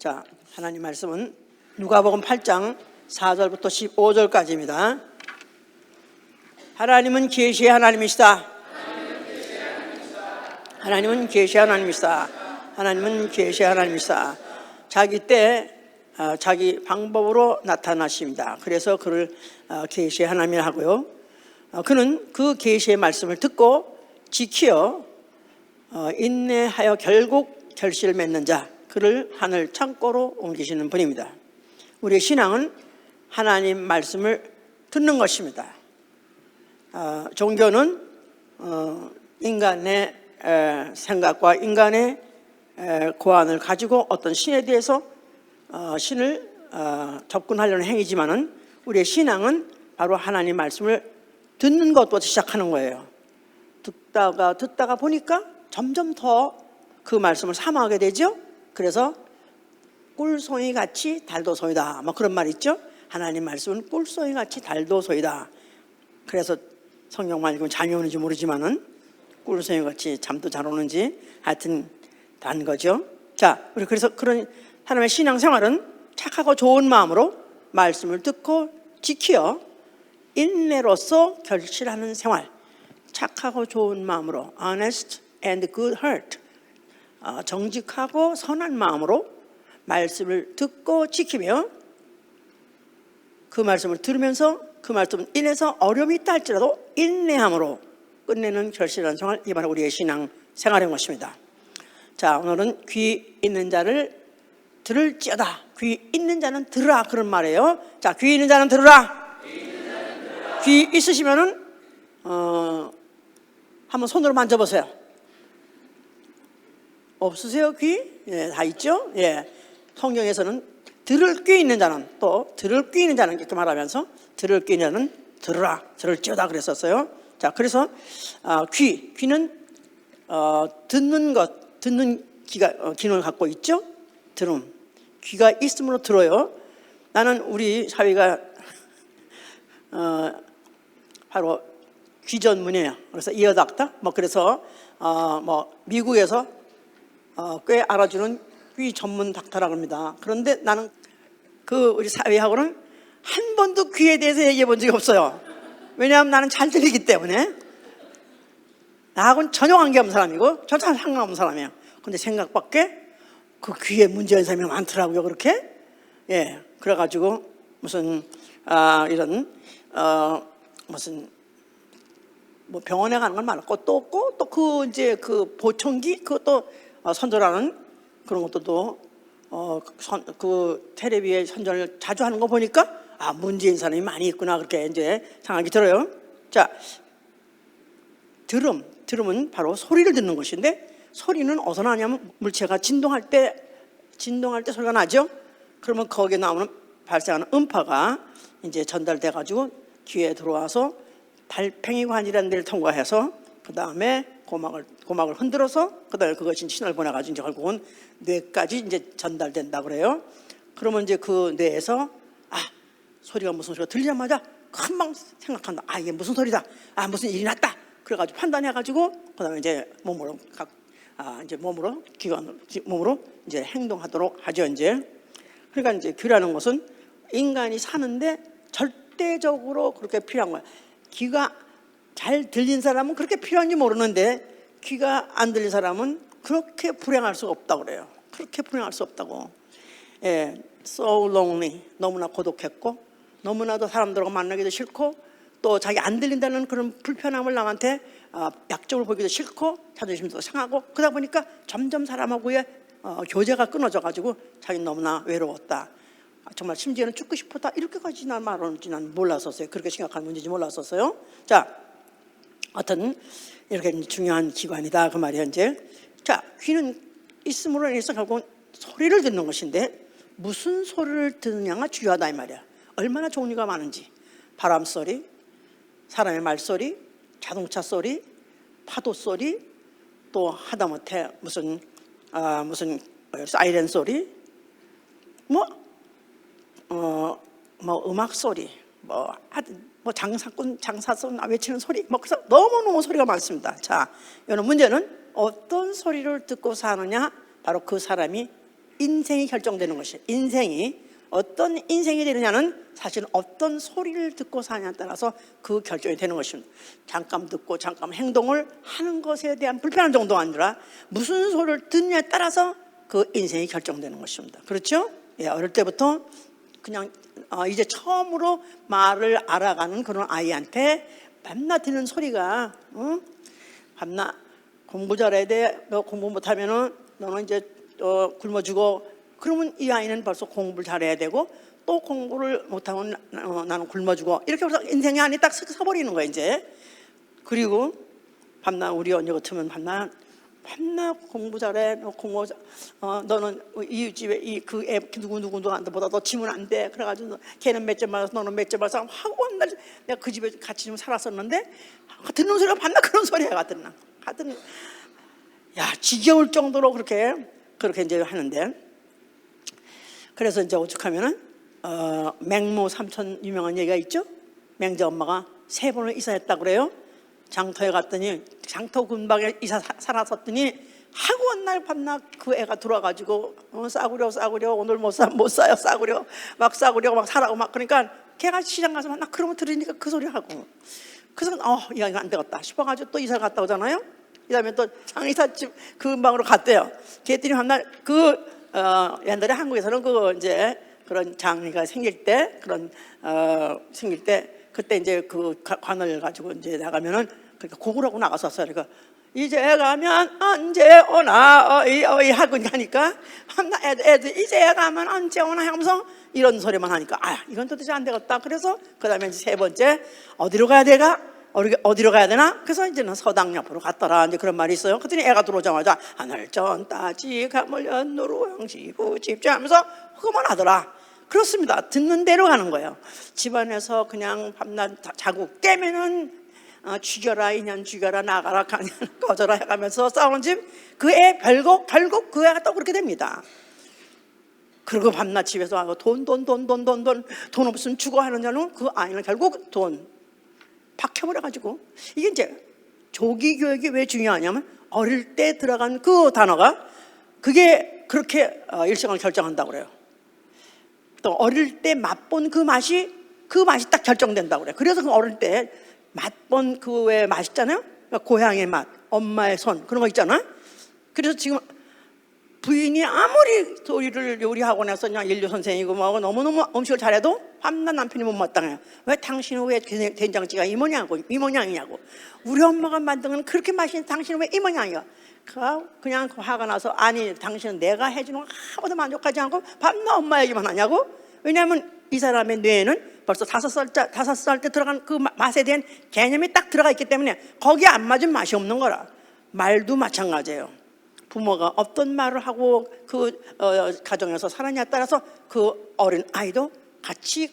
자, 하나님 말씀은 누가복음 8장 4절부터 15절까지입니다. 하나님은 계시의 하나님이시다. 하나님은 계시의 하나님이시다. 하나님은 계시의 하나님이시다. 자기 때 자기 방법으로 나타나십니다. 그래서 그를 계시의 하나님이라 하고요. 그는 그 계시의 말씀을 듣고 지키어 인내하여 결국 결실을 맺는 자, 그를 하늘 창고로 옮기시는 분입니다. 우리의 신앙은 하나님 말씀을 듣는 것입니다. 종교는 인간의 생각과 인간의 고안을 가지고 어떤 신에 대해서 신을 접근하려는 행위지만은 우리의 신앙은 바로 하나님 말씀을 듣는 것부터 시작하는 거예요. 듣다가 보니까 점점 더 그 말씀을 사모하게 되죠. 그래서 꿀송이 같이 달도소이다, 뭐 그런 말 있죠. 하나님 말씀은 꿀송이 같이 달도소이다. 그래서 성경만 읽으면 잠이 오는지 모르지만은 꿀송이 같이 잠도 잘 오는지 하여튼 단 거죠. 자, 우리 그래서 그런 하나님의 신앙생활은 착하고 좋은 마음으로 말씀을 듣고 지키어 인내로서 결실하는 생활. 착하고 좋은 마음으로 honest and good heart, 정직하고 선한 마음으로 말씀을 듣고 지키며 그 말씀을 들으면서 그 말씀 인해서 어려움이 있다 할지라도 인내함으로 끝내는 결실하는 생활, 이 바로 우리의 신앙 생활인 것입니다. 자, 오늘은 귀 있는 자를 들을지어다. 귀 있는 자는 들으라, 그런 말이에요. 자, 귀 있는 자는 들으라. 귀 있으시면은 한번 손으로 만져보세요. 없으세요, 귀? 예, 다 있죠? 예. 성경에서는 들을 귀 있는 자는, 또 들을 귀 있는 자는 이렇게 말하면서 들을 귀 있는 자는 들으라, 들을지어다 그랬었어요. 자, 그래서 귀는 듣는 것, 듣는 기능을 갖고 있죠. 들음, 귀가 있으므로 들어요. 나는 우리 사회가 바로 귀 전문이에요. 그래서 이어닥터, 뭐 그래서 뭐 미국에서 꽤 알아주는 귀 전문 닥터라고 합니다. 그런데 나는 그 우리 사회하고는 한 번도 귀에 대해서 얘기해 본 적이 없어요. 왜냐하면 나는 잘 들리기 때문에. 나하고는 전혀 관계없는 사람이고 전혀 상관없는 사람이에요. 근데 생각밖에 그 귀에 문제 있는 사람이 많더라고요. 그렇게. 예, 그래가지고 무슨 이런 무슨 뭐 병원에 가는 건 많았고 또 없고, 또 그 이제 그 보청기 그것도 선전하는 그런 것도 그 텔레비에 선전을 자주 하는 거 보니까 문제인 사람이 많이 있구나, 그렇게 이제 생각이 들어요. 자, 들음은 바로 소리를 듣는 것인데, 소리는 어디서 나냐면 물체가 진동할 때 소리가 나죠. 그러면 거기에 나오는 발생하는 음파가 이제 전달돼 가지고 귀에 들어와서 달팽이 관이라는 데를 통과해서 그 다음에 고막을 흔들어서 그 다음에 그것이 신호를 보내가지고 이제 결국은 뇌까지 이제 전달된다 그래요. 그러면 이제 그 뇌에서 소리가 무슨 소리가 들리자마자 금방 생각한다. 이게 무슨 소리다. 무슨 일이 났다. 그래가지고 판단해가지고 그 다음에 이제 몸으로 몸으로 이제 행동하도록 하죠. 이제 그러니까 이제 귀라는 것은 인간이 사는데 절대적으로 그렇게 필요한 거야. 귀가 잘 들린 사람은 그렇게 필요한지 모르는데 귀가 안 들린 사람은 그렇게 불행할 수가 없다고 그래요. 그렇게 불행할 수 없다고. 예, so lonely, 너무나 고독했고 너무나도 사람들과 만나기도 싫고 또 자기 안 들린다는 그런 불편함을 남한테 약점을 보기도 싫고 자존심도 상하고, 그러다 보니까 점점 사람하고의 교제가 끊어져 가지고 자기는 너무나 외로웠다. 정말 심지어는 죽고 싶었다, 이렇게까지 난 말하는지 난 몰랐었어요. 그렇게 심각한 문제인지 몰랐었어요. 자, 어떤 이렇게 중요한 기관이다 그 말이에요. 이제 자, 귀는 있음으로 인해서 결국은 소리를 듣는 것인데, 무슨 소리를 듣느냐가 중요하다 이 말이야. 얼마나 종류가 많은지. 바람 소리, 사람의 말소리, 자동차 소리, 파도 소리, 또 하다못해 무슨 사이렌 소리, 뭐 음악 소리, 장사꾼 외치는 소리, 그래서 너무너무 소리가 많습니다. 자, 이런 문제는 어떤 소리를 듣고 사느냐, 바로 그 사람이 인생이 결정되는 것이에요. 인생이 어떤 인생이 되느냐는 사실은 어떤 소리를 듣고 사냐에 따라서 그 결정이 되는 것입니다. 잠깐 듣고 잠깐 행동을 하는 것에 대한 불편한 정도가 아니라 무슨 소리를 듣느냐에 따라서 그 인생이 결정되는 것입니다. 그렇죠? 예, 어릴 때부터 그냥 이제 처음으로 말을 알아가는 그런 아이한테 밤낮 듣는 소리가 밤낮 공부 잘해야 돼. 너 공부 못하면은 너는 이제 굶어 죽어. 그러면 이 아이는 벌써 공부를 잘해야 되고 또 공부를 못하면 나는 굶어 죽어. 이렇게 해서 인생의 안에 딱 서버리는 거야 이제. 그리고 밤낮 우리 언니 같으면 밤낮 공부 잘해. 너 공부 너는 이 집에 그 애 누구보다 너 지면 안 돼. 그래가지고 걔는 몇 점 맞아서 너는 몇 점 맞아서 하고 한 날 내가 그 집에 같이 좀 살았었는데 듣는 소리가 밤낮 그런 소리야 같은 야 지겨울 정도로 그렇게 이제 하는데. 그래서 이제 오죽하면은 맹모 삼촌 유명한 얘기가 있죠. 맹자 엄마가 3번을 이사했다고 그래요. 장터에 갔더니 장터 근방에 이사 살았었더니 하고 한 날 밤낮 그 애가 들어와가지고 싸구려 오늘 못 사요 싸구려 막 사라고 막 그러니까 걔가 시장 가서 막 그러면 들으니까 그 소리 하고 그래서 이거 안 되겠다 싶어가지고 또 이사 갔다 오잖아요. 그다음에 또 장이사집 그 근방으로 갔대요. 그랬더니 한 날 옛날에 한국에서는 이제 그런 장이가 생길 때 생길 때 그때 이제 그 관을 가지고 이제 나가면은 그러니까 곡을 하고 나갔었어요. 그러니까 이제 가면 언제 오나 어이 하고 하니까 애들 이제 가면 언제 오나 하면서 이런 소리만 하니까 이건 도대체 안 되겠다. 그래서 그다음에 이제 3번째 어디로 가야 되나? 그래서 이제는 서당 옆으로 갔더라. 이제 그런 말이 있어요. 그랬더니 애가 들어오자마자 하늘전 따지 가물련 누루형시부 집자 하면서 그만 하더라. 그렇습니다. 듣는 대로 가는 거예요. 집안에서 그냥 밤낮 자고 깨면은 죽여라 인연 죽여라 나가라 꺼져라 해가면서 싸우는 집 그 애 결국 그 애가 또 그렇게 됩니다. 그리고 밤낮 집에서 돈 없으면 죽어 하느냐는 그 아이는 결국 돈 박혀버려가지고 이게 이제 조기 교육이 왜 중요하냐면 어릴 때 들어간 그 단어가 그게 그렇게 일생을 결정한다고 그래요. 또 어릴 때 맛본 그 맛이 딱 결정된다고 그래요. 그래서 그 어릴 때 맛본 그 왜 맛있잖아요. 그러니까 고향의 맛, 엄마의 손 그런 거 있잖아. 그래서 지금 부인이 아무리 요리학원에서 그냥 인류 선생이고 뭐 너무너무 음식을 잘해도 밤낮 남편이 못 마땅해요. 왜 당신은 왜 된장찌개가 이 모양이냐고. 우리 엄마가 만든 건 그렇게 맛있는 당신은 왜 이 모양이야. 그냥 화가 나서 아니 당신은 내가 해주는 거 아무도 만족하지 않고 밤낮 엄마 얘기만 하냐고. 왜냐하면 이 사람의 뇌에는 벌써 5살 때 들어간 그 맛에 대한 개념이 딱 들어가 있기 때문에 거기에 안 맞으면 맛이 없는 거라. 말도 마찬가지예요. 부모가 어떤 말을 하고 그 가정에서 살았냐에 따라서 그 어린 아이도 같이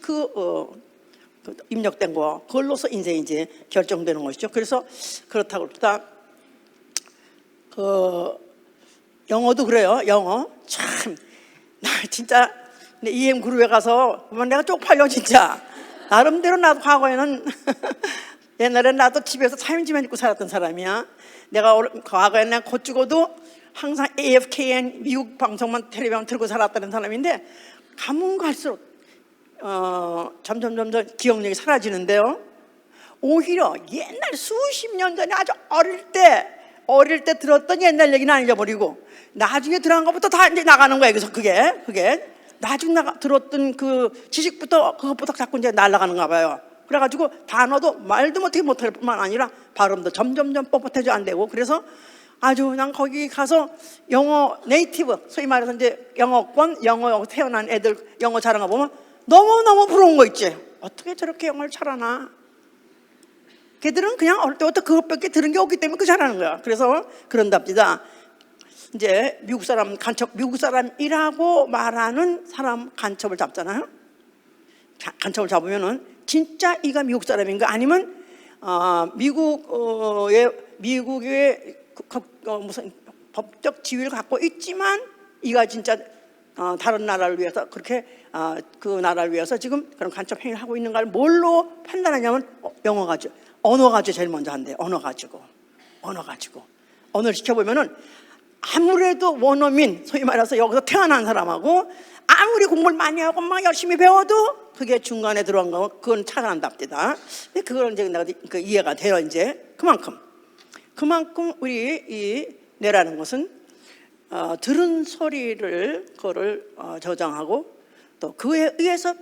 입력된 거 그걸로서 인생이 이제 결정되는 것이죠. 그래서 그렇다고 그러다 영어도 그래요. 영어 참 나 진짜 EM 그룹에 가서 내가 쪽팔려 진짜. 나름대로 나도 과거에는 옛날에 나도 집에서 3인지만 입고 살았던 사람이야. 내가 과거에는 곧 죽어도 항상 AFKN 미국 방송만 텔레비전 틀고 살았다는 사람인데 가면 갈수록 점점 기억력이 사라지는데요. 오히려 옛날 수십 년 전에 아주 어릴 때 들었던 옛날 얘기는 안 잊어버리고 나중에 들어간 것부터 다 이제 나가는 거야. 그래서 그게 나중에 들었던 그 지식부터 그것부터 자꾸 이제 날아가는가 봐요. 그래가지고 단어도 말도 못할 뿐만 아니라 발음도 점점 뻣뻣해져 안 되고 그래서 아주 그냥 거기 가서 영어 네이티브 소위 말해서 이제 영어 태어난 애들 영어 잘하는 거 보면 너무너무 부러운 거 있지. 어떻게 저렇게 영어를 잘하나. 걔들은 그냥 어릴 때부터 그것밖에 들은 게 없기 때문에 그 잘하는 거야. 그래서 그런답니다. 이제 미국 사람이라고 말하는 사람 간첩을 잡잖아요. 간첩을 잡으면은 진짜 이가 미국 사람인가 아니면 미국의 무슨 법적 지위를 갖고 있지만 이가 진짜 다른 나라를 위해서 그렇게 그 나라를 위해서 지금 그런 간첩 행위를 하고 있는가를 뭘로 판단하냐면 언어 가지고 제일 먼저 한대요. 언어 가지고 언어를 시켜보면은 아무래도 원어민, 소위 말해서 여기서 태어난 사람하고 아무리 공부를 많이 하고 막 열심히 배워도 그게 중간에 들어간 거 그건 차가 난답니다. 근데 그걸 이제 내가 이해가 돼요. 이제 그만큼 우리 이 뇌라는 것은 들은 소리를 그거를 저장하고 또 그에 의해서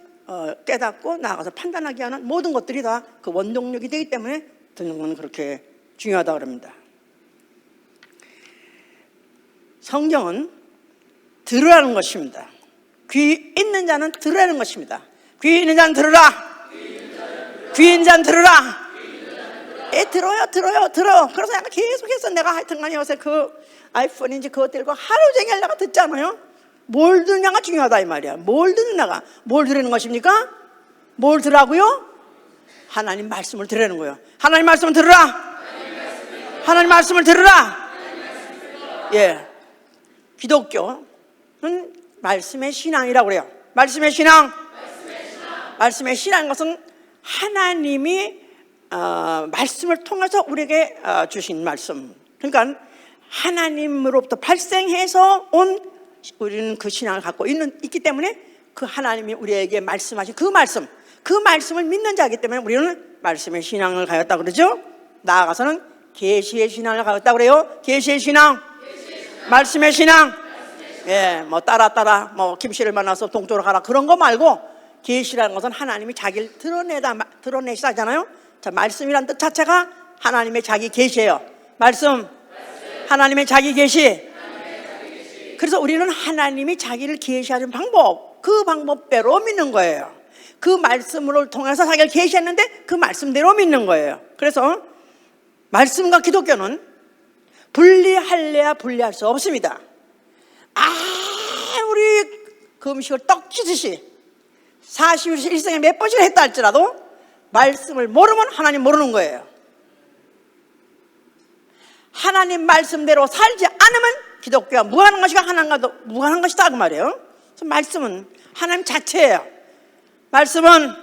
깨닫고 나아가서 판단하게 하는 모든 것들이 다 그 원동력이 되기 때문에 듣는 건 그렇게 중요하다고 합니다. 성경은 들으라는 것입니다. 귀 있는 자는 들으라는 것입니다. 귀 있는 자는 들으라. 귀 있는 자는 들으라. 들어요. 그래서 내가 계속해서 내가 하여튼간에 요새 그 아이폰인지 그것 들고 하루 종일 내가 듣잖아요. 뭘 듣느냐가 중요하다 이 말이야. 뭘 듣느냐가. 뭘 들으는 것입니까? 뭘 들으라고요? 하나님 말씀을 들으라는 거예요. 하나님 말씀을 들으라. 하나님 말씀을 들으라. 예, 기독교는 말씀의 신앙이라고 그래요. 말씀의 신앙. 말씀의 신앙인 것은 하나님이 말씀을 통해서 우리에게 주신 말씀. 그러니까 하나님으로부터 발생해서 온 우리는 그 신앙을 갖고 있기 때문에 그 하나님이 우리에게 말씀하신 그 말씀을 믿는 자이기 때문에 우리는 말씀의 신앙을 가졌다고 그러죠. 나아가서는 계시의 신앙을 가졌다고 그래요. 계시의 신앙. 말씀의 신앙. 예, 뭐 따라 뭐 김씨를 만나서 동쪽으로 가라 그런 거 말고 계시라는 것은 하나님이 자기를 드러내시잖아요. 자, 말씀이란 뜻 자체가 하나님의 자기 계시예요. 말씀. 하나님의 자기 계시. 그래서 우리는 하나님이 자기를 계시하는 방법, 그 방법대로 믿는 거예요. 그 말씀을 통해서 자기를 계시했는데 그 말씀대로 믿는 거예요. 그래서 말씀과 기독교는 분리할래야 분리할 수 없습니다. 우리 그 음식을 떡 찢듯이 41생에 몇 번씩 했다 할지라도 말씀을 모르면 하나님 모르는 거예요. 하나님 말씀대로 살지 않으면 기독교가 무관한 것이가 하나님과도 무관한 것이다 그 말이에요. 그래서 말씀은 하나님 자체예요. 말씀은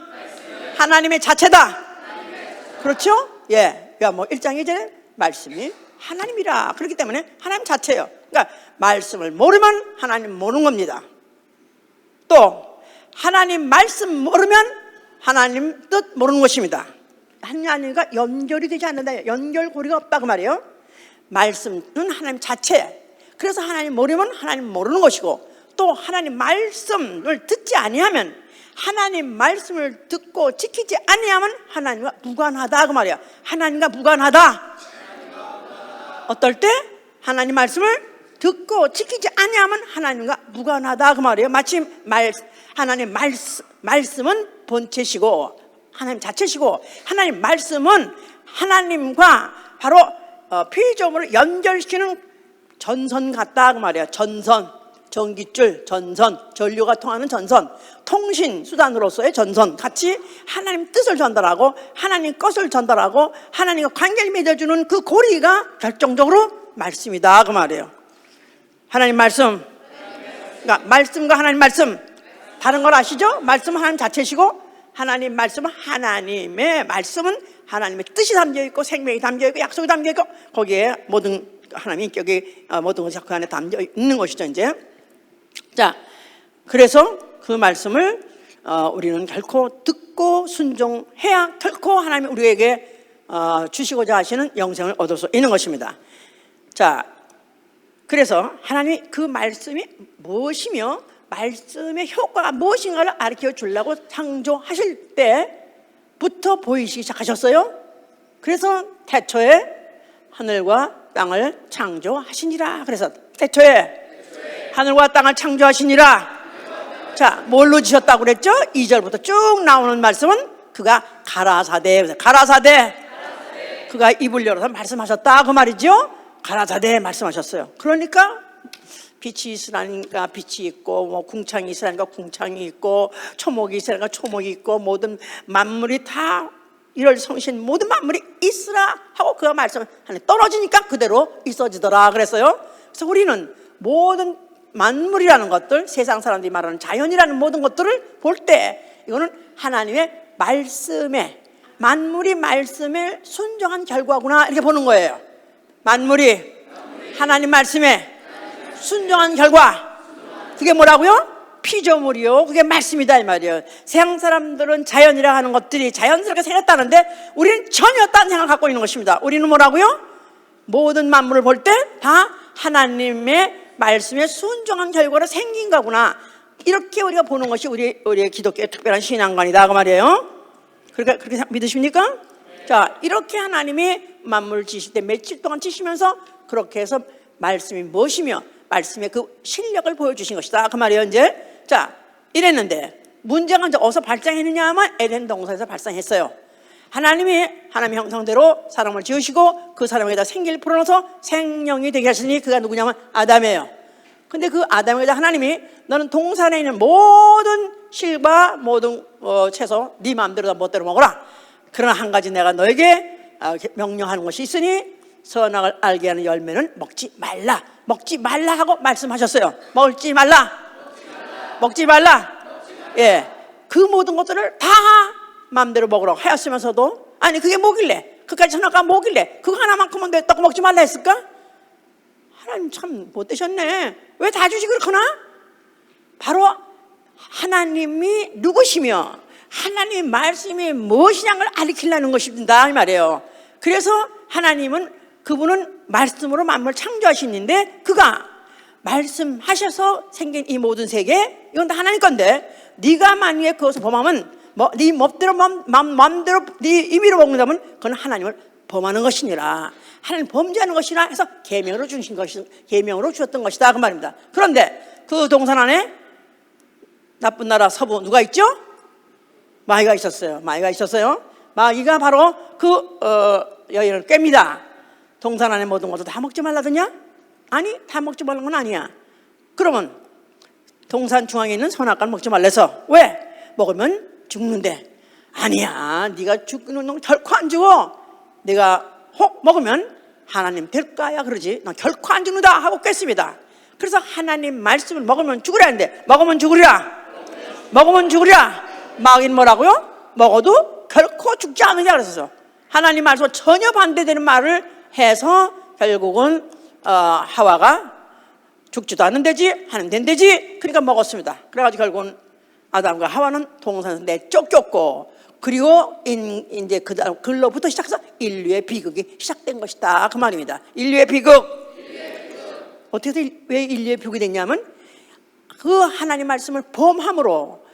하나님의 자체다. 그렇죠? 예. 뭐 1장 2절에 말씀이 하나님이라 그렇기 때문에 하나님 자체예요. 그러니까 말씀을 모르면 하나님 모르는 겁니다. 또 하나님 말씀 모르면 하나님 뜻 모르는 것입니다. 하나님과 연결이 되지 않는다. 연결고리가 없다 그 말이에요. 말씀은 하나님 자체. 그래서 하나님 모르면 하나님 모르는 것이고 또 하나님 말씀을 듣지 아니하면 하나님 말씀을 듣고 지키지 아니하면 하나님과 무관하다 그 말이야. 하나님과 무관하다. 어떨 때 하나님 말씀을 듣고 지키지 아니하면 하나님과 무관하다 그 말이에요. 마치 하나님 말씀은 본체시고 하나님 자체시고 하나님 말씀은 하나님과 바로 피조물을 연결시키는 전선 같다 그 말이야. 전선, 전기줄, 전선, 전류가 통하는 전선, 통신 수단으로서의 전선 같이 하나님 뜻을 전달하고 하나님 것을 전달하고 하나님과 관계를 맺어주는 그 고리가 결정적으로 말씀이다 그 말이에요. 하나님 말씀. 그러니까 말씀과 하나님 말씀 다른 걸 아시죠? 말씀은 하나님 자체시고 하나님 말씀은 하나님의 말씀은 하나님의 뜻이 담겨있고 생명이 담겨있고 약속이 담겨있고 거기에 모든 하나님의 인격이 모든 것이 그 안에 담겨 있는 것이죠. 이제 자, 그래서 그 말씀을 우리는 결코 듣고 순종해야 결코 하나님이 우리에게 주시고자 하시는 영생을 얻을 수 있는 것입니다. 자, 그래서 하나님이 그 말씀이 무엇이며 말씀의 효과가 무엇인가를 가르쳐 주려고 창조하실 때부터 보이시기 시작하셨어요. 그래서 태초에 하늘과 땅을 창조하시니라. 그래서 태초에 하늘과 땅을 창조하시니라. 자, 뭘로 지셨다고 그랬죠? 2절부터 쭉 나오는 말씀은 그가 가라사대. 그가 입을 열어서 말씀하셨다 그 말이죠. 가라사대 말씀하셨어요. 그러니까 빛이 있으라니까 빛이 있고 뭐 궁창이 있으라니까 궁창이 있고 초목이 있으라니까 초목이 있고 모든 만물이 다 이럴 성신 모든 만물이 있으라 하고 그가 말씀하니 떨어지니까 그대로 있어지더라 그랬어요. 그래서 우리는 모든 만물이라는 것들, 세상 사람들이 말하는 자연이라는 모든 것들을 볼 때 이거는 하나님의 말씀에 만물이 말씀에 순종한 결과구나 이렇게 보는 거예요. 만물이 하나님 말씀에 순종한 결과. 그게 뭐라고요? 피조물이요. 그게 말씀이다 이 말이에요. 세상 사람들은 자연이라 하는 것들이 자연스럽게 생겼다는데 우리는 전혀 딴 생각을 갖고 있는 것입니다. 우리는 뭐라고요? 모든 만물을 볼 때 다 하나님의 말씀에 순종한 결과로 생긴 거구나. 이렇게 우리가 보는 것이 우리의 기독교의 특별한 신앙관이다 그 말이에요. 그렇게 믿으십니까? 자, 이렇게 하나님이 만물을 지실 때 며칠 동안 지시면서 그렇게 해서 말씀이 무엇이며 말씀의 그 실력을 보여주신 것이다 그 말이에요. 이제 자, 이랬는데 문제가 이제 어디서 발생했느냐 하면 에덴 동산에서 발생했어요. 하나님이 하나님의 형상대로 사람을 지으시고 그 사람에게다 생기를 풀어넣어서 생명이 되게 하시니 그가 누구냐면 아담이에요. 근데 그 아담에게다 하나님이 너는 동산에 있는 모든 실과 모든 채소 네 마음대로 다 멋대로 먹어라. 그러나 한 가지 내가 너에게 명령하는 것이 있으니 선악을 알게 하는 열매는 먹지 말라. 먹지 말라 하고 말씀하셨어요. 먹지 말라. 먹지 말라. 예, 그 모든 것들을 다 마음대로 먹으라고 하였으면서도 아니 그게 뭐길래 그까지 선악과 뭐길래 그거 하나만큼은 냈다고 먹지 말라 했을까? 하나님 참 못되셨네. 왜 다 주지 그렇구나? 바로 하나님이 누구시며 하나님 말씀이 무엇이냐는 걸 가르치려는 것입니다 이 말이에요. 그래서 하나님은 그분은 말씀으로 만물을 창조하시는데 그가 말씀하셔서 생긴 이 모든 세계 이건 다 하나님 건데 네가 만약에 그것을 범하면 네 마음대로 네 임의로 먹는다면 그건 하나님을 범하는 것이니라. 하나님 범죄하는 것이라 해서 계명으로 주셨던 것이다 그 말입니다. 그런데 그 동산 안에 나쁜 나라 서부 누가 있죠? 마귀가 있었어요. 마귀가 바로 그 여인을 깹니다. 동산 안에 모든 것도 다 먹지 말라더냐? 아니 다 먹지 말라는 건 아니야. 그러면 동산 중앙에 있는 선악과는 먹지 말래서 왜? 먹으면 죽는데 아니야 네가 죽는 놈 결코 안 죽어. 내가 혹 먹으면 하나님 될 거야 그러지 난 결코 안 죽는다 하고 깼습니다. 그래서 하나님 말씀을 먹으면 죽으라는데 먹으면 죽으리라. 마귀는 뭐라고요? 먹어도 결코 죽지 않느냐 그랬어요. 하나님 말씀과 전혀 반대되는 말을 해서 결국은 하와가 죽지도 않는 데지 하는 데지 그러니까 먹었습니다. 그래가지고 결국은 아담과 하와는 동산에서 내쫓겼고 그리고 이제 그로부터 시작해서 인류의 비극이 시작된 것이다 그 말입니다. 인류의 비극. 어떻게 왜 인류의 비극이 됐냐면 그 하나님 말씀을 범함으로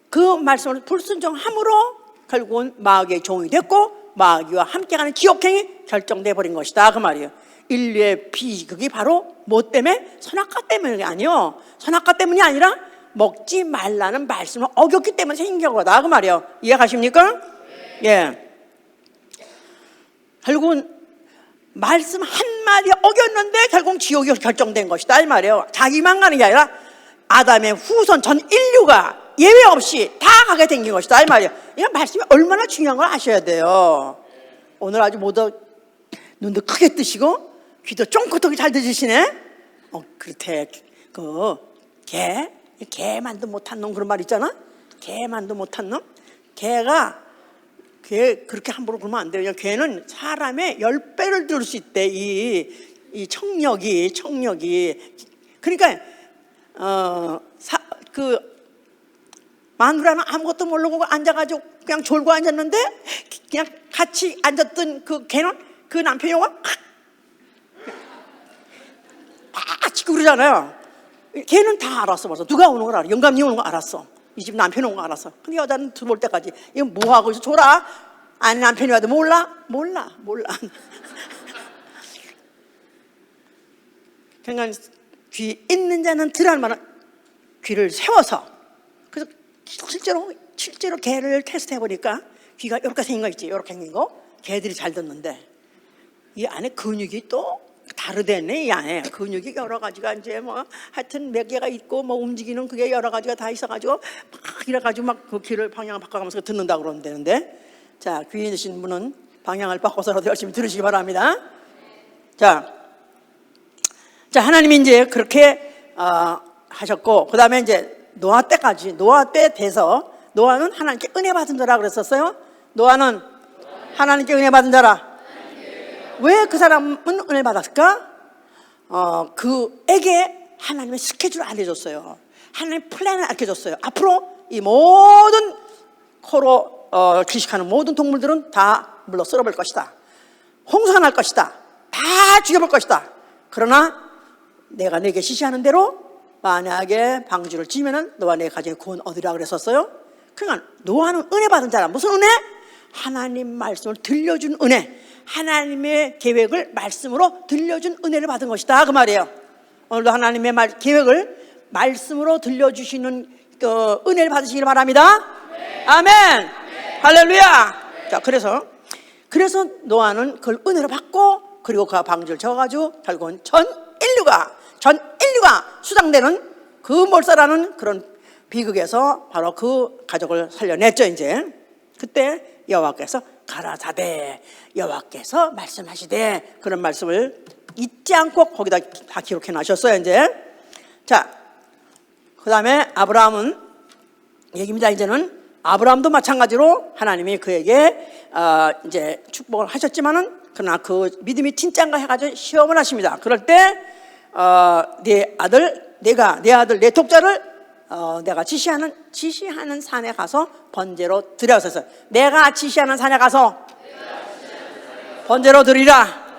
그 말씀을 불순종함으로 결국은 마귀의 종이 됐고 마귀와 함께하는 지옥행이 결정돼 버린 것이다 그 말이에요. 인류의 비극이 바로 뭐 때문에? 선악과 때문이 아니요. 선악과 때문이 아니라 먹지 말라는 말씀을 어겼기 때문에 생긴 거다 그 말이에요. 이해가십니까? 예. 결국은 말씀 한마디 어겼는데 결국 지옥이 결정된 것이다 이 말이에요. 자기만 가는 게 아니라 아담의 후손 전 인류가 예외 없이 다 가게 된 것이다 이 말이에요. 이 말씀이 얼마나 중요한 걸 아셔야 돼요. 오늘 아주 모두 눈도 크게 뜨시고 귀도 쫑긋하게 잘 들으시네. 그렇대. 개만도 못한 놈 그런 말 있잖아. 개만도 못한 놈. 걔 그렇게 함부로 그러면 안 돼요. 걔는 사람의 10배를 들을 수 있대. 이 청력이. 그러니까 마누라는 아무것도 모르고 앉아가지고 그냥 졸고 앉았는데 그냥 같이 앉았던 걔는 그 남편이 오면 치고 그러잖아요. 걔는 다 알았어 벌써. 누가 오는 걸 알아. 영감님 오는 거 알았어. 이 집 남편이 오는 거 알았어. 근데 여자는 들어올 때까지 이거 뭐 하고 있어? 졸아? 아니 남편이 와도 몰라. 그러니까 귀 있는 자는 들을 만한 귀를 세워서 그래서 실제로 개를 테스트해 보니까 귀가 이렇게 생긴 거 있지. 이렇게 생긴 거. 개들이 잘 듣는데 이 안에 근육이 또 다르대네. 이 안에 근육이 여러 가지가 이제 하여튼 몇 개가 있고 움직이는 그게 여러 가지가 다 있어가지고 막 이래가지고 막 그 귀를 방향을 바꿔가면서 듣는다 그러는데 자 귀 있으신 분은 방향을 바꿔서라도 열심히 들으시기 바랍니다. 자 하나님이 이제 그렇게 하셨고 그 다음에 이제 노아 때 돼서 노아는 하나님께 은혜 받은 자라 그랬었어요. 노아는 하나님께 은혜 받은 자라. 왜 그 사람은 은혜 받았을까? 그에게 하나님의 스케줄을 알려줬어요. 하나님의 플랜을 알려줬어요. 앞으로 이 모든 코로 기식하는 모든 동물들은 다 물러 썰어버릴 것이다. 홍수가 날 것이다. 다 죽여볼 것이다. 그러나 내가 내게 지시하는 대로 만약에 방주를 지으면 너와 내 가정의 구원 얻으리라 그랬었어요. 그러니까 노아는 은혜 받은 자라. 무슨 은혜? 하나님 말씀을 들려준 은혜. 하나님의 계획을 말씀으로 들려준 은혜를 받은 것이다 그 말이에요. 오늘도 하나님의 계획을 말씀으로 들려주시는 은혜를 받으시길 바랍니다. 아멘. 할렐루야. 자, 그래서 노아는 그걸 은혜로 받고 그리고 그 방주를 지어가지고 결국은 전 인류가 수장되는 그 몰살하는 그런 비극에서 바로 그 가족을 살려냈죠. 이제 그때 여호와께서 가라사대, 여호와께서 말씀하시되, 그런 말씀을 잊지 않고 거기다 다 기록해 놔셨어요. 이제 자, 그 다음에 아브라함은 얘기입니다. 이제는 아브라함도 마찬가지로 하나님이 그에게 이제 축복을 하셨지만은 그러나 그 믿음이 진짜인가 해가지고 시험을 하십니다. 그럴 때 내 아들 내 독자를 내가 지시하는 산에 가서 번제로 드려서, 내가 지시하는 산에 가서 번제로 드리라.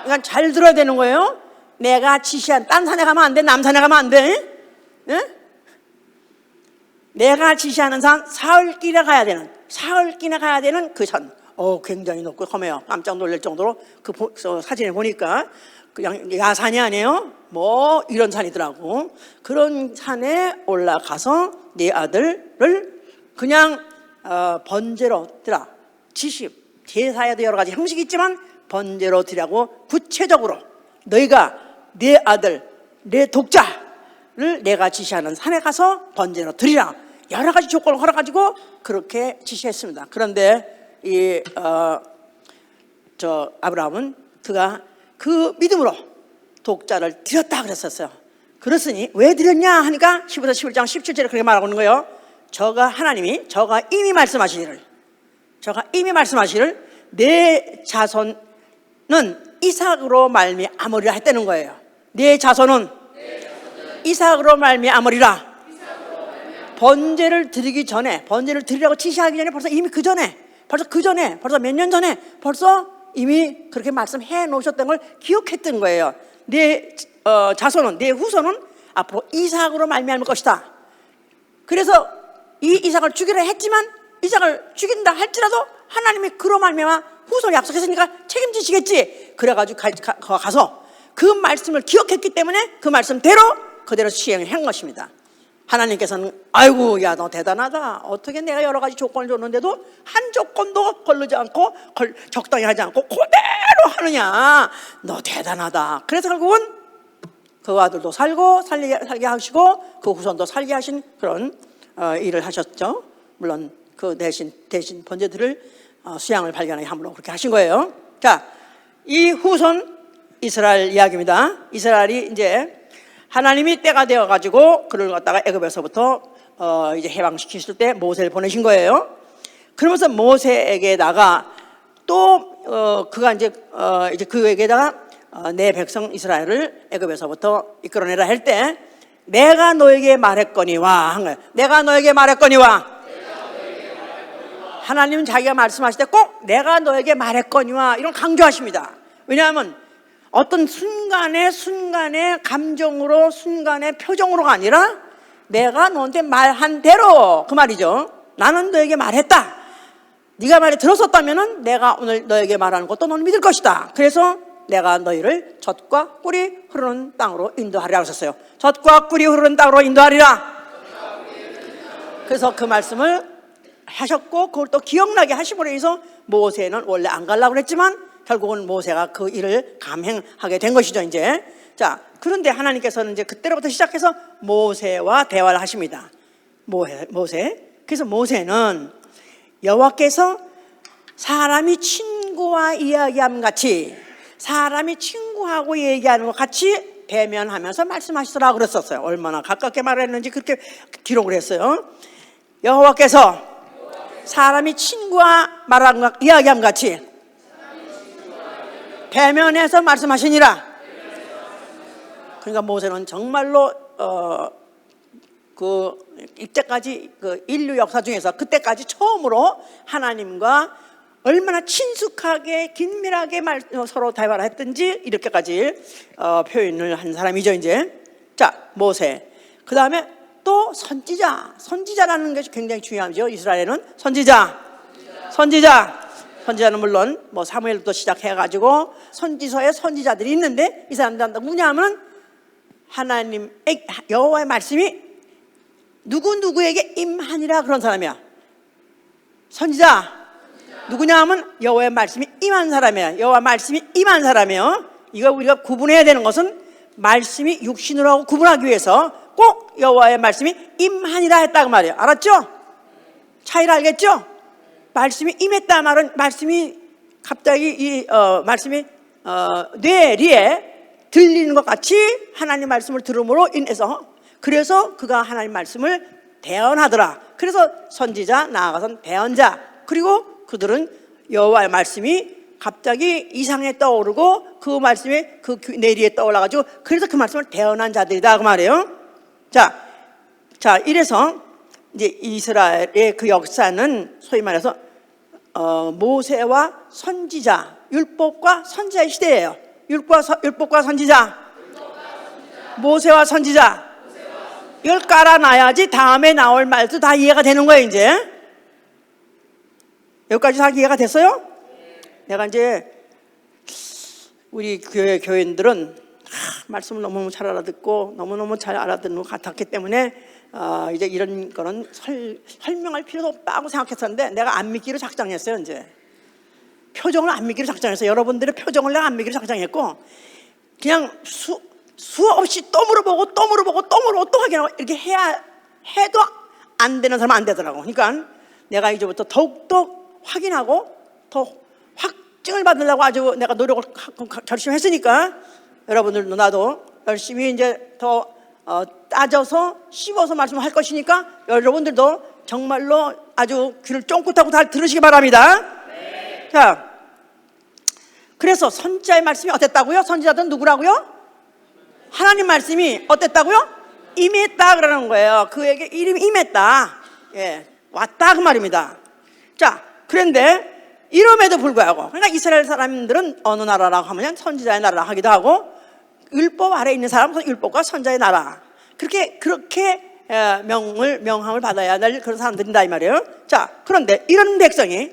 그러니까 잘 들어야 되는 거예요. 내가 지시한 딴 산에 가면 안 돼. 남산에 가면 안 돼. 네? 내가 지시하는 산, 사흘길에 가야 되는 그 산. 굉장히 높고 험해요. 깜짝 놀랄 정도로 그 사진에 보니까 그냥 야산이 아니에요. 뭐 이런 산이더라고. 그런 산에 올라가서 네 아들을 그냥 번제로 드라. 제사에도 여러 가지 형식이 있지만 번제로 드리라고 구체적으로 너희가 네 아들, 내 독자를 내가 지시하는 산에 가서 번제로 드리라. 여러 가지 조건을 걸어가지고 그렇게 지시했습니다. 그런데 아브라함은 그가 그 믿음으로 독자를 드렸다 그랬었어요. 그랬으니 왜 드렸냐 하니까 10에서 11장 17절에 그렇게 말하고 있는 거예요. 저가 이미 말씀하시기를 내 자손은 이삭으로 말미암으리라 했다는 거예요. 내 자손은 이삭으로 말미암으리라. 번제를 드리기 전에, 번제를 드리라고 지시하기 전에 벌써 몇 년 전에 이미 그렇게 말씀해 놓으셨던 걸 기억했던 거예요. 내 자손은, 내 후손은 앞으로 이삭으로 말미암을 것이다. 그래서 이 이삭을 죽이려 했지만, 이삭을 죽인다 할지라도 하나님이 그로 말미암아 후손을 약속했으니까 책임지시겠지. 그래가지고 가서 그 말씀을 기억했기 때문에 그 말씀대로 그대로 시행을 한 것입니다. 하나님께서는 아이고, 야, 너 대단하다. 어떻게 내가 여러 가지 조건을 줬는데도 한 조건도 걸르지 않고 적당히 하지 않고 그대로 하느냐. 너 대단하다. 그래서 결국은 그 아들도 살게 하시고 그 후손도 살게 하신 그런 일을 하셨죠. 물론 그 대신 번제들을 수양을 발견하게 함으로 그렇게 하신 거예요. 자, 이 후손 이스라엘 이야기입니다. 이스라엘이 이제 하나님이 때가 되어가지고 그를 갖다가 애굽에서부터 이제 해방시키실 때 모세를 보내신 거예요. 그러면서 모세에게다가 또 그가 이제 그에게다가 내 백성 이스라엘을 애굽에서부터 이끌어내라 할 때 내가 너에게 말했거니와 한 거예요. 내가 너에게 말했거니와. 하나님은 자기가 말씀하실 때 꼭 내가 너에게 말했거니와 이런 강조하십니다. 왜냐하면 어떤 순간의 감정으로, 순간의 표정으로가 아니라 내가 너한테 말한 대로, 그 말이죠. 나는 너에게 말했다. 네가 말이 들었었다면 내가 오늘 너에게 말하는 것도 너는 믿을 것이다. 그래서 내가 너희를 젖과 꿀이 흐르는 땅으로 인도하리라 하셨어요. 젖과 꿀이 흐르는 땅으로 인도하리라. 그래서 그 말씀을 하셨고 그걸 또 기억나게 하심으로 해서 모세는 원래 안 가려고 그랬지만 결국은 모세가 그 일을 감행하게 된 것이죠. 이제 자, 그런데 하나님께서는 이제 그때로부터 시작해서 모세와 대화를 하십니다. 모세. 그래서 모세는 여호와께서 사람이 친구와 이야기함 같이, 사람이 친구하고 얘기하는 것 같이 대면하면서 말씀하시더라 그랬었어요. 얼마나 가깝게 말했는지 그렇게 기록을 했어요. 여호와께서 사람이 친구와 이야기함 같이 대면해서 말씀하시니라. 그러니까 모세는 정말로 이때까지 인류 역사 중에서 그때까지 처음으로 하나님과 얼마나 친숙하게 긴밀하게 서로 대화를 했든지 이렇게까지 표현을 한 사람이죠. 이제 자, 모세. 그 다음에 또 선지자라는 것이 굉장히 중요하죠. 이스라엘은 선지자는 물론 뭐 사무엘부터 시작해가지고 선지서에 선지자들이 있는데 이 사람들은 누구냐면 하나님의 여호와의 말씀이 누구에게 임하니라 그런 사람이야. 선지자 누구냐 하면 여호와의 말씀이 임한 사람이야. 여호와 말씀이 임한 사람이에요. 이거 우리가 구분해야 되는 것은 말씀이 육신으로 하고 구분하기 위해서 꼭 여호와의 말씀이 임하니라 했다고 말이에요. 알았죠? 차이를 알겠죠? 말씀이 임했다 말은 말씀이 갑자기 말씀이 뇌리에 들리는 것 같이 하나님 말씀을 들음으로 인해서 그래서 그가 하나님 말씀을 대언하더라. 그래서 선지자 나아가선 대언자. 그리고 그들은 여호와의 말씀이 갑자기 이상에 떠오르고 그 말씀이 그 뇌리에 떠올라가지고 그래서 그 말씀을 대언한 자들이다 그 말이에요. 자 이래서 이제 이스라엘의 그 역사는 소위 말해서 모세와 선지자, 율법과 선지자의 시대예요. 율법과 선지자, 모세와 선지자. 이걸 깔아놔야지 다음에 나올 말도 다 이해가 되는 거예요. 이제 여기까지 다 이해가 됐어요? 내가 이제 우리 교인들은 말씀을 너무너무 잘 알아듣고 너무너무 잘 알아듣는 것 같았기 때문에 이제 이런 거는 설명할 필요도 없다고 생각했었는데 내가 안 믿기로 작정했어요. 이제 표정을 안 믿기로 작정했어요. 여러분들의 표정을 내가 안 믿기로 작정했고 그냥 수없이 또 물어보고 또 확인하고 이렇게 해도 안 되는 사람은 안 되더라고. 그러니까 내가 이제부터 더욱더 확인하고 더 확증을 받으려고 아주 내가 노력을 결심했으니까 여러분들도 나도 열심히 이제 더 따져서 씹어서 말씀할 것이니까 여러분들도 정말로 아주 귀를 쫑긋하고 잘 들으시기 바랍니다. 네. 자, 그래서 선지자의 말씀이 어땠다고요? 선지자들은 누구라고요? 하나님 말씀이 어땠다고요? 임했다 그러는 거예요. 그에게 이름이 임했다. 예, 왔다 그 말입니다. 자, 그런데 이름에도 불구하고 그러니까 이스라엘 사람들은 어느 나라라고 하면 선지자의 나라 하기도 하고 율법 아래에 있는 사람은 율법과 선지자의 나라 그렇게 명함을 받아야 될 그런 사람들이다 이 말이에요. 자, 그런데 이런 백성이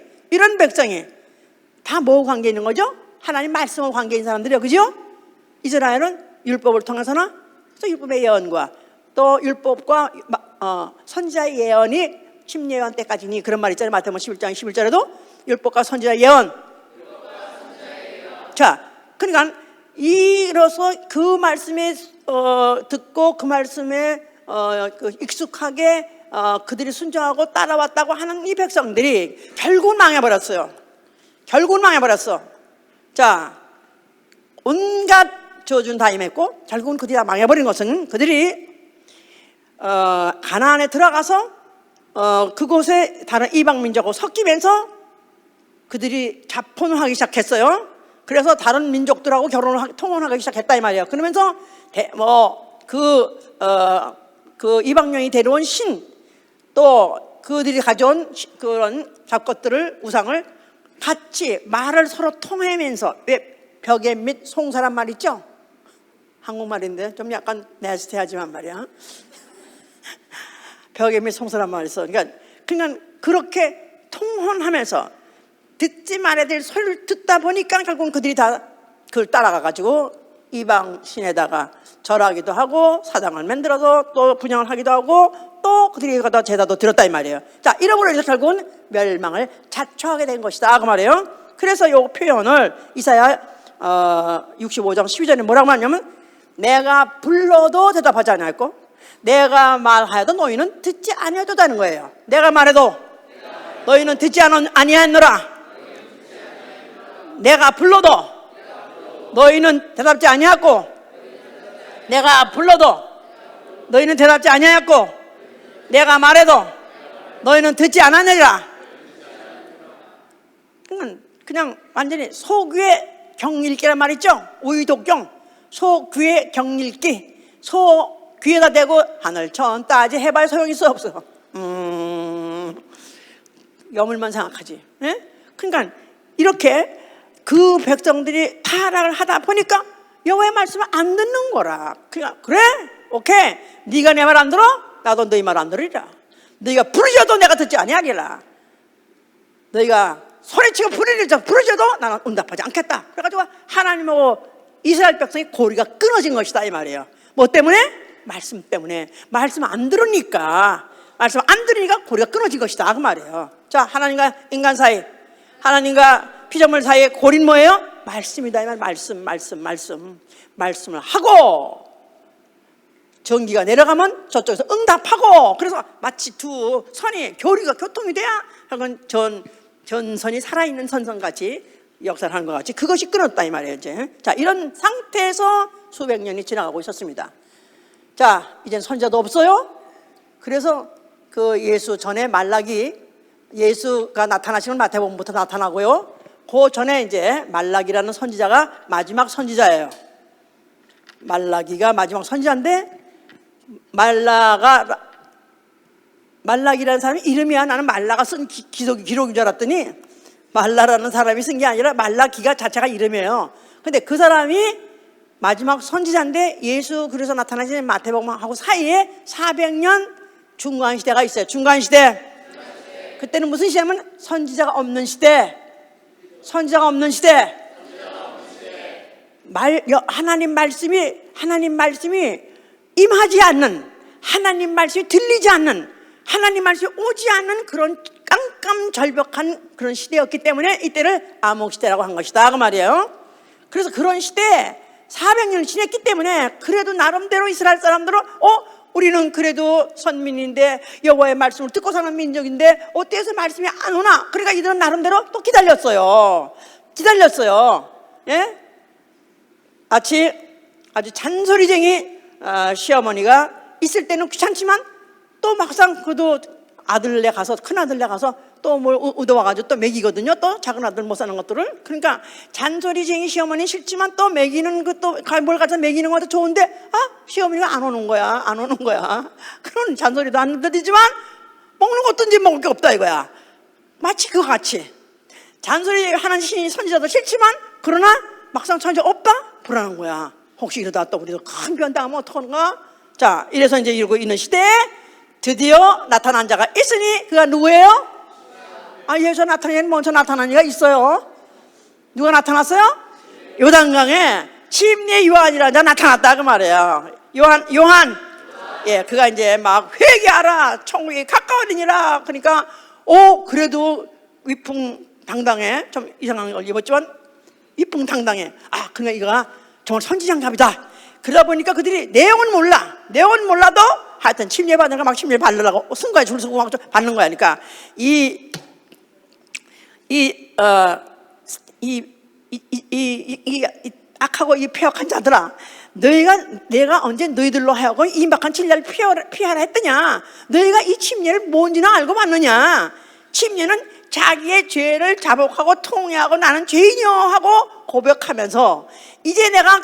다 뭐 관계 있는 거죠? 하나님 말씀과 관계 있는 사람들이요, 그죠? 이스라엘은 율법을 통해서나 또 율법의 예언과 또 율법과 선지자의 예언이 심예언 때까지니 그런 말 있잖아요. 마태복음 11장 11절에도 율법과 선지자의 예언. 자, 그러니까 이로써 그 말씀에 듣고 그 말씀에 익숙하게 그들이 순종하고 따라왔다고 하는 이 백성들이 결국은 망해버렸어. 자, 온갖 저주는 다 임했고 결국은 그들이 다 망해버린 것은 그들이 가나안에 들어가서 그곳에 다른 이방 민족하고 섞이면서 그들이 자폰을 하기 시작했어요. 그래서 다른 민족들하고 통혼하기 시작했다 이 말이에요. 그러면서 그 이방령이 데려온 신 또 그들이 가져온 그런 잡것들을 우상을 같이 말을 서로 통하면서 왜 벽에 및 송사란 말 있죠? 한국말인데 좀 약간 네스트하지만 말이야. 벽에 및 송사란 말이 있어. 그러니까 그렇게 통혼하면서 듣지 말아야 될 소리를 듣다 보니까 결국은 그들이 다 그걸 따라가가지고 이방 신에다가 절하기도 하고 사당을 만들어서 또 분양을 하기도 하고 또 그들이 가다 제사도 드렸다 이 말이에요. 자, 이러므로 인해서 결국은 멸망을 자초하게 된 것이다 그 말이에요. 그래서 이 표현을 이사야 65장 12절에 뭐라고 하냐면 내가 불러도 대답하지 아니하였고 내가 말하여도 너희는 듣지 아니하였다는 거예요. 내가 말해도 너희는 듣지 아니하였노라. 내가 불러도 너희는 대답지 아니하였고 내가 불러도 너희는 대답지 아니하였고 내가 말해도 너희는 듣지 않았느니라. 그냥 완전히 소규의 경일기란 말 있죠? 우유독경. 소 귀에 경릴기, 소 귀에다 대고 하늘 천 따지 해봐야 소용이 없어. 여물만 생각하지. 예? 그러니까 이렇게 그 백성들이 타락을 하다 보니까 여호와의 말씀을 안 듣는 거라. 그러니까 그래? 오케이. 네가 내 말 안 들어? 나도 너희 말 안 들으리라. 너희가 부르셔도 내가 듣지 아니하리라. 너희가 소리치고 부르셔도 나는 응답하지 않겠다. 그래가지고 하나님하고 이스라엘 백성의 고리가 끊어진 것이다 이 말이에요. 뭐 때문에? 말씀 때문에. 말씀 안 들으니까 고리가 끊어진 것이다 그 말이에요. 자, 하나님과 인간 사이, 하나님과 피조물 사이의 고리는 뭐예요? 말씀이다 이 말. 말씀을 하고 전기가 내려가면 저쪽에서 응답하고, 그래서 마치 두 선이 교통이 돼야 하건 전선이 살아있는 선선같이 역사를 하는 것 같이 그것이 끊었다 이 말이에요. 이제 자, 이런 상태에서 수백 년이 지나가고 있었습니다. 자, 이젠 선지자도 없어요. 그래서 그 예수 전에 말라기, 예수가 나타나시는 마태복음부터 나타나고요. 그 전에 이제 말라기라는 선지자가 마지막 선지자예요. 말라기가 마지막 선지자인데, 말라기라는 사람이 이름이야. 나는 말라가 쓴 기록인 줄 알았더니 말라라는 사람이 쓴 게 아니라 말라기가 자체가 이름이에요. 근데 그 사람이 마지막 선지자인데 예수 그래서 나타나신 마태복음하고 사이에 400년 중간시대가 있어요. 중간시대. 그때는 무슨 시대냐면 선지자가 없는 시대. 하나님 말씀이 임하지 않는, 하나님 말씀이 들리지 않는, 하나님 말씀이 오지 않는 그런 깜깜절벽한 그런 시대였기 때문에 이때를 암흑시대라고 한 것이다 그 말이에요. 그래서 그런 시대에 400년을 지냈기 때문에 그래도 나름대로 이스라엘 사람들은 우리는 그래도 선민인데 여호와의 말씀을 듣고 사는 민족인데 어때서 말씀이 안 오나? 그러니까 이들은 나름대로 또 기다렸어요. 예? 아주 잔소리쟁이 시어머니가 있을 때는 귀찮지만 또 막상 그래도 아들네 가서, 큰아들네 가서 또 뭘 얻어와가지고 또 먹이거든요. 또 작은 아들 못 사는 것들을. 그러니까 잔소리쟁이 시어머니 싫지만 또 먹이는 것도 뭘 갖다 먹이는 것도 좋은데 시어머니가 안 오는 거야. 그런 잔소리도 안 들리지만 먹는 것도 이제 먹을 게 없다 이거야. 마치 그거 같이 잔소리 하는 선지자도 싫지만 그러나 막상 선지자 없다? 불안한 거야. 혹시 이러다 또 우리도 큰 변당하면 어떡하는가? 자, 이래서 이제 이러고 있는 시대에 드디어 나타난 자가 있으니 그가 누구예요? 예수 나타나는 먼저 나타난 이가 있어요. 누가 나타났어요? 요단강에 침례 요한이라는 자가 나타났다 그 말이에요. 요한. 예, 그가 이제 막 회개하라, 천국이 가까우니라. 그러니까 그래도 위풍당당해. 좀 이상한 걸 입었지만 위풍당당해. 그러니까 이가 정말 선지장갑이다. 그러다 보니까 그들이 내용은 몰라도 하여튼 침례 받는 거 막 침례 받으려고 승가에 줄 서고 막 받는 거야. 그러니까 악하고 이 폐역한 자들아, 내가 언제 너희들로 하여금 이 임박한 진리를 피하라 했더냐? 너희가 이 침례를 뭔지는 알고 받느냐? 침례는 자기의 죄를 자복하고 통회하고 나는 죄인이여 하고 고백하면서 이제 내가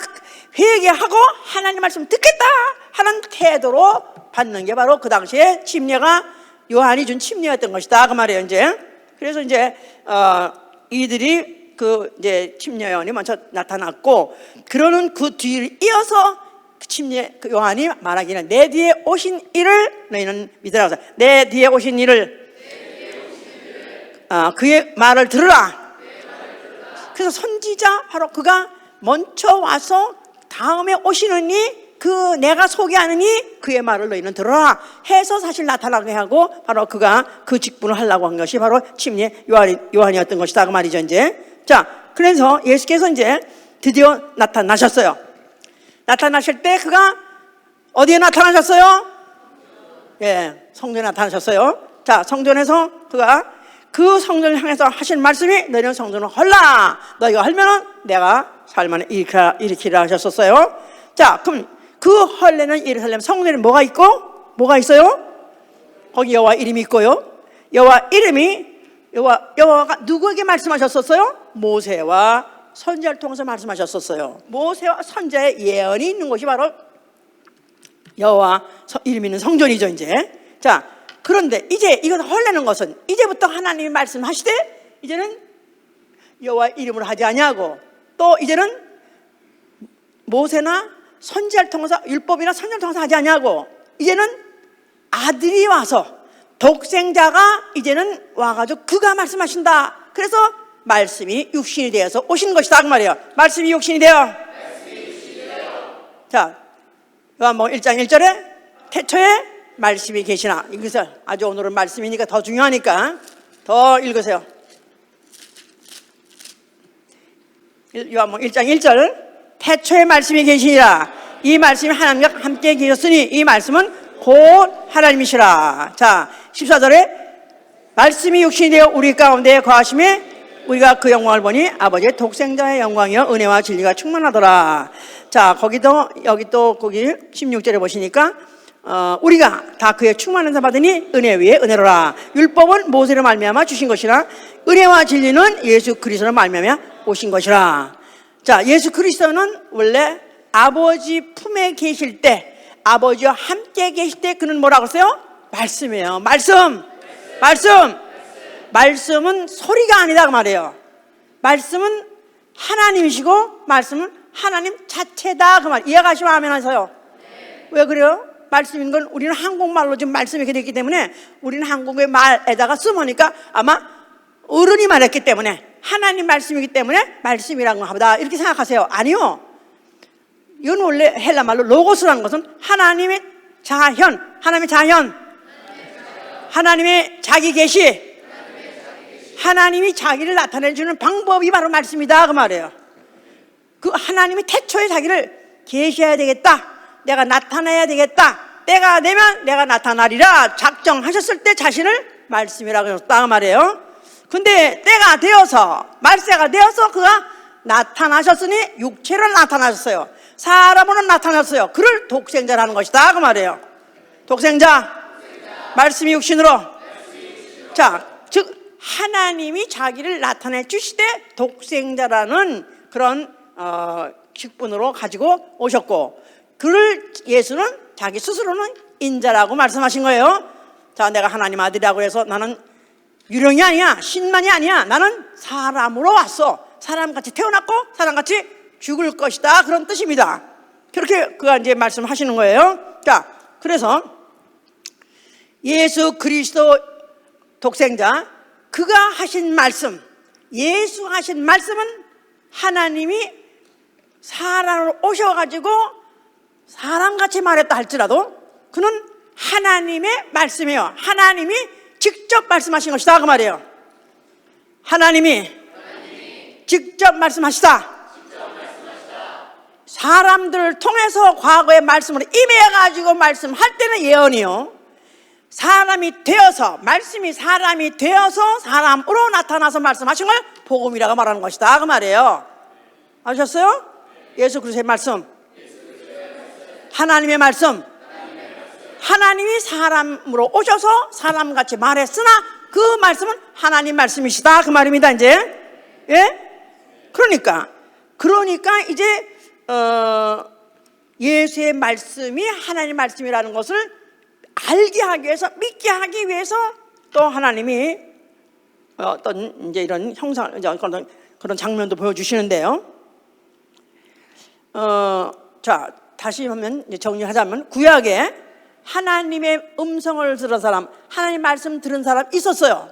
회개하고 하나님 말씀 듣겠다 하는 태도로 받는 게 바로 그 당시에 침례가 요한이 준 침례였던 것이다 그 말이에요. 이제 그래서 이제 이들이 그 이제 침례 요한이 먼저 나타났고, 그러는 그 뒤를 이어서 그 요한이 말하기는 내 뒤에 오신 이를 너희는 믿으라. 내 뒤에 오신 이를 그의 말을 들으라. 그래서 선지자 바로 그가 먼저 와서 다음에 오시는 이 그 내가 소개하는 이 그의 말을 너희는 들어라 해서 사실 나타나게 하고 바로 그가 그 직분을 하려고 한 것이 바로 침례 요한이었던 것이다 그 말이죠. 이제 자, 그래서 예수께서 이제 드디어 나타나셨어요. 나타나실 때 그가 어디에 나타나셨어요? 예, 성전에 나타나셨어요. 자, 성전에서 그가 그 성전을 향해서 하신 말씀이 너희는 성전을 헐라. 너희가 헐면은 내가 살만에 일으키라 하셨었어요. 자, 그럼 그 헐레는 예루살렘 성전에 뭐가 있고 뭐가 있어요? 거기 여호와 이름이 있고요. 여호와가 누구에게 말씀하셨었어요? 모세와 선지자를 통해서 말씀하셨었어요. 모세와 선지자의 예언이 있는 곳이 바로 여호와 이름 있는 성전이죠. 이제 자, 그런데 이제 이것 헐레는 것은 이제부터 하나님이 말씀하시되 이제는 여호와 이름으로 하지 아니하고 또 이제는 모세나 선지자를 통해서 율법이나 선지자를 통해서 하지 아니하고 이제는 아들이 와서 독생자가 이제는 와가지고 그가 말씀하신다. 그래서 말씀이 육신이 되어서 오신 것이다 그 말이에요. 말씀이 육신이 되어. 자, 요한복음 1장 1절에 태초에 말씀이 계시나. 이것을 아주 오늘은 말씀이니까 더 중요하니까 더 읽으세요. 요한복음 1장 1절 태초에 말씀이 계시니라. 이 말씀이 하나님과 함께 계셨으니 이 말씀은 곧 하나님이시라. 자, 14절에 말씀이 육신이 되어 우리 가운데 거하심에 우리가 그 영광을 보니 아버지의 독생자의 영광이여 은혜와 진리가 충만하더라. 자, 거기도 여기 또 거기 16절에 보시니까 우리가 다 그의 충만한 사 받으니 은혜 위에 은혜로라. 율법은 모세로 말미암아 주신 것이라 은혜와 진리는 예수 그리스도로 말미암아 오신 것이라. 자, 예수 그리스도는 원래 아버지 품에 계실 때 아버지와 함께 계실 때 그는 뭐라고 했어요? 말씀이에요. 말씀은 소리가 아니다 그 말이에요. 말씀은 하나님이시고 말씀은 하나님 자체다 그 말. 이해가시면 아멘 하세요. 왜 그래요? 말씀인 건 우리는 한국말로 지금 말씀이 이렇게 됐기 때문에 우리는 한국의 말에다가 쓰니까 아마 어른이 말했기 때문에 하나님 말씀이기 때문에 말씀이라고 하다 이렇게 생각하세요. 아니요. 이건 원래 헬라 말로 로고스라는 것은 하나님의 자현, 하나님의 자기 계시, 하나님이 자기를 나타내주는 방법이 바로 말씀이다 그 말이에요. 그 하나님이 태초에 자기를 계시해야 되겠다, 내가 나타내야 되겠다, 때가 되면 내가 나타나리라 작정하셨을 때 자신을 말씀이라고 하셨다 그 말이에요. 근데 때가 되어서 말세가 되어서 그가 나타나셨으니 육체로 나타나셨어요. 사람으로 나타났어요. 그를 독생자라는 것이다 그 말이에요. 독생자. 말씀이 육신으로. 자, 즉 하나님이 자기를 나타내 주시되 독생자라는 그런 직분으로 가지고 오셨고 그를 예수는 자기 스스로는 인자라고 말씀하신 거예요. 자, 내가 하나님 아들이라고 해서 나는 유령이 아니야, 신만이 아니야, 나는 사람으로 왔어. 사람같이 태어났고 사람같이 죽을 것이다 그런 뜻입니다. 그렇게 그가 이제 말씀하시는 거예요. 자, 그래서 예수 그리스도 독생자 그가 하신 말씀, 예수 하신 말씀은 하나님이 사람으로 오셔가지고 사람같이 말했다 할지라도 그는 하나님의 말씀이에요. 하나님이 직접 말씀하신 것이다 그 말이에요. 하나님이 직접 말씀하시다. 사람들을 통해서 과거의 말씀으로 임해가지고 말씀할 때는 예언이요, 사람이 되어서 말씀이 사람이 되어서 사람으로 나타나서 말씀하신 걸 복음이라고 말하는 것이다 그 말이에요. 아셨어요? 예수 그리스도의 말씀, 하나님의 말씀, 하나님이 사람으로 오셔서 사람같이 말했으나 그 말씀은 하나님 말씀이시다 그 말입니다. 이제 예? 그러니까 이제 예수의 말씀이 하나님 말씀이라는 것을 알게 하기 위해서, 믿게 하기 위해서 또 하나님이 어떤 이제 이런 형상, 그런 장면도 보여주시는데요. 자, 다시 하면 정리하자면 구약에 하나님의 음성을 들은 사람, 하나님 말씀 들은 사람 있었어요.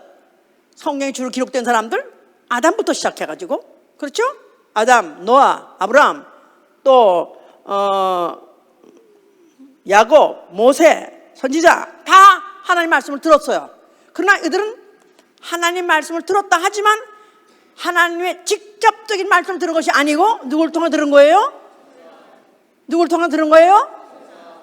성경에 주로 기록된 사람들 아담부터 시작해가지고, 그렇죠? 아담, 노아, 아브라함, 또 야곱, 모세, 선지자 다 하나님 말씀을 들었어요. 그러나 이들은 하나님 말씀을 들었다 하지만 하나님의 직접적인 말씀을 들은 것이 아니고 누굴 통해 들은 거예요? 누굴 통해 들은 거예요?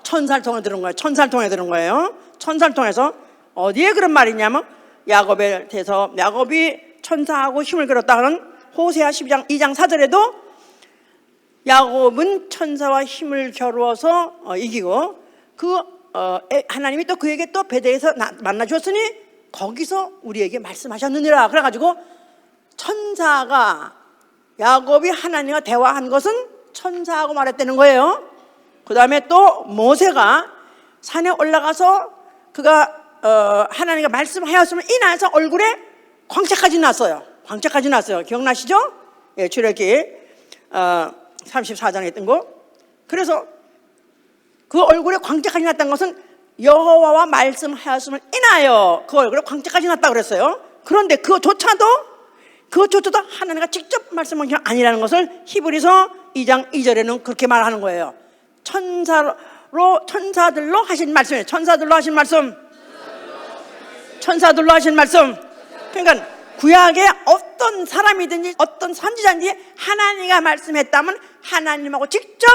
천사를 통해 들은 거예요. 천사를 통해 들은 거예요. 천사를 통해서 어디에 그런 말이 있냐면 야곱에 대해서 야곱이 천사하고 힘을 겨뤘다 하는 호세아 12장 2장 4절에도 야곱은 천사와 힘을 겨루어서 이기고 하나님이 또 그에게 또 베델에서 만나 주었으니 거기서 우리에게 말씀하셨느니라. 그래가지고 천사가 야곱이 하나님과 대화한 것은 천사하고 말했다는 거예요. 그 다음에 또 모세가 산에 올라가서 그가 하나님과 말씀하였으면 인하여서 얼굴에 광채까지 났어요. 광채까지 났어요. 기억나시죠? 예, 출애굽기 34장에 있던 거. 그래서 그 얼굴에 광채까지 났다는 것은 여호와와 말씀하였음을 인하여 그 얼굴에 광채까지 났다고 그랬어요. 그런데 그것조차도 하나님과 직접 말씀한 게 아니라는 것을 히브리서 2장 2절에는 그렇게 말하는 거예요. 천사들로 하신 말씀이에요. 천사들로 하신 말씀. 그러니까 구약에 어떤 사람이든지 어떤 선지자든지 하나님과 말씀했다면 하나님하고 직접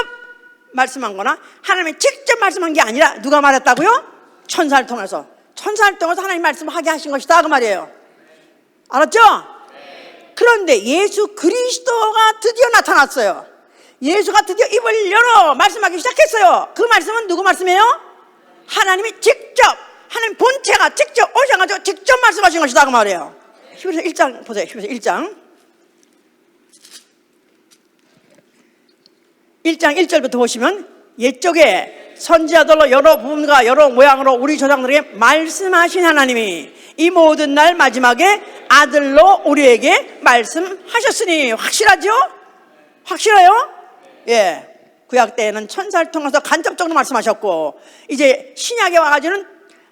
말씀한 거나 하나님이 직접 말씀한 게 아니라 누가 말했다고요? 천사를 통해서 하나님 말씀을 하게 하신 것이다 그 말이에요. 알았죠? 그런데 예수 그리스도가 드디어 나타났어요. 예수가 드디어 입을 열어 말씀하기 시작했어요. 그 말씀은 누구 말씀이에요? 하나님이 직접, 하나님 본체가 직접 오셔가지고 직접 말씀하신 것이다 그 말이에요. 히브리서 1장 보세요. 히브리서 1장 1절부터 보시면 옛적에 선지자들로 여러 부분과 여러 모양으로 우리 조상들에게 말씀하신 하나님이 이 모든 날 마지막에 아들로 우리에게 말씀하셨으니. 확실하죠? 확실해요? 예. 구약 때에는 천사를 통해서 간접적으로 말씀하셨고 이제 신약에 와가지고는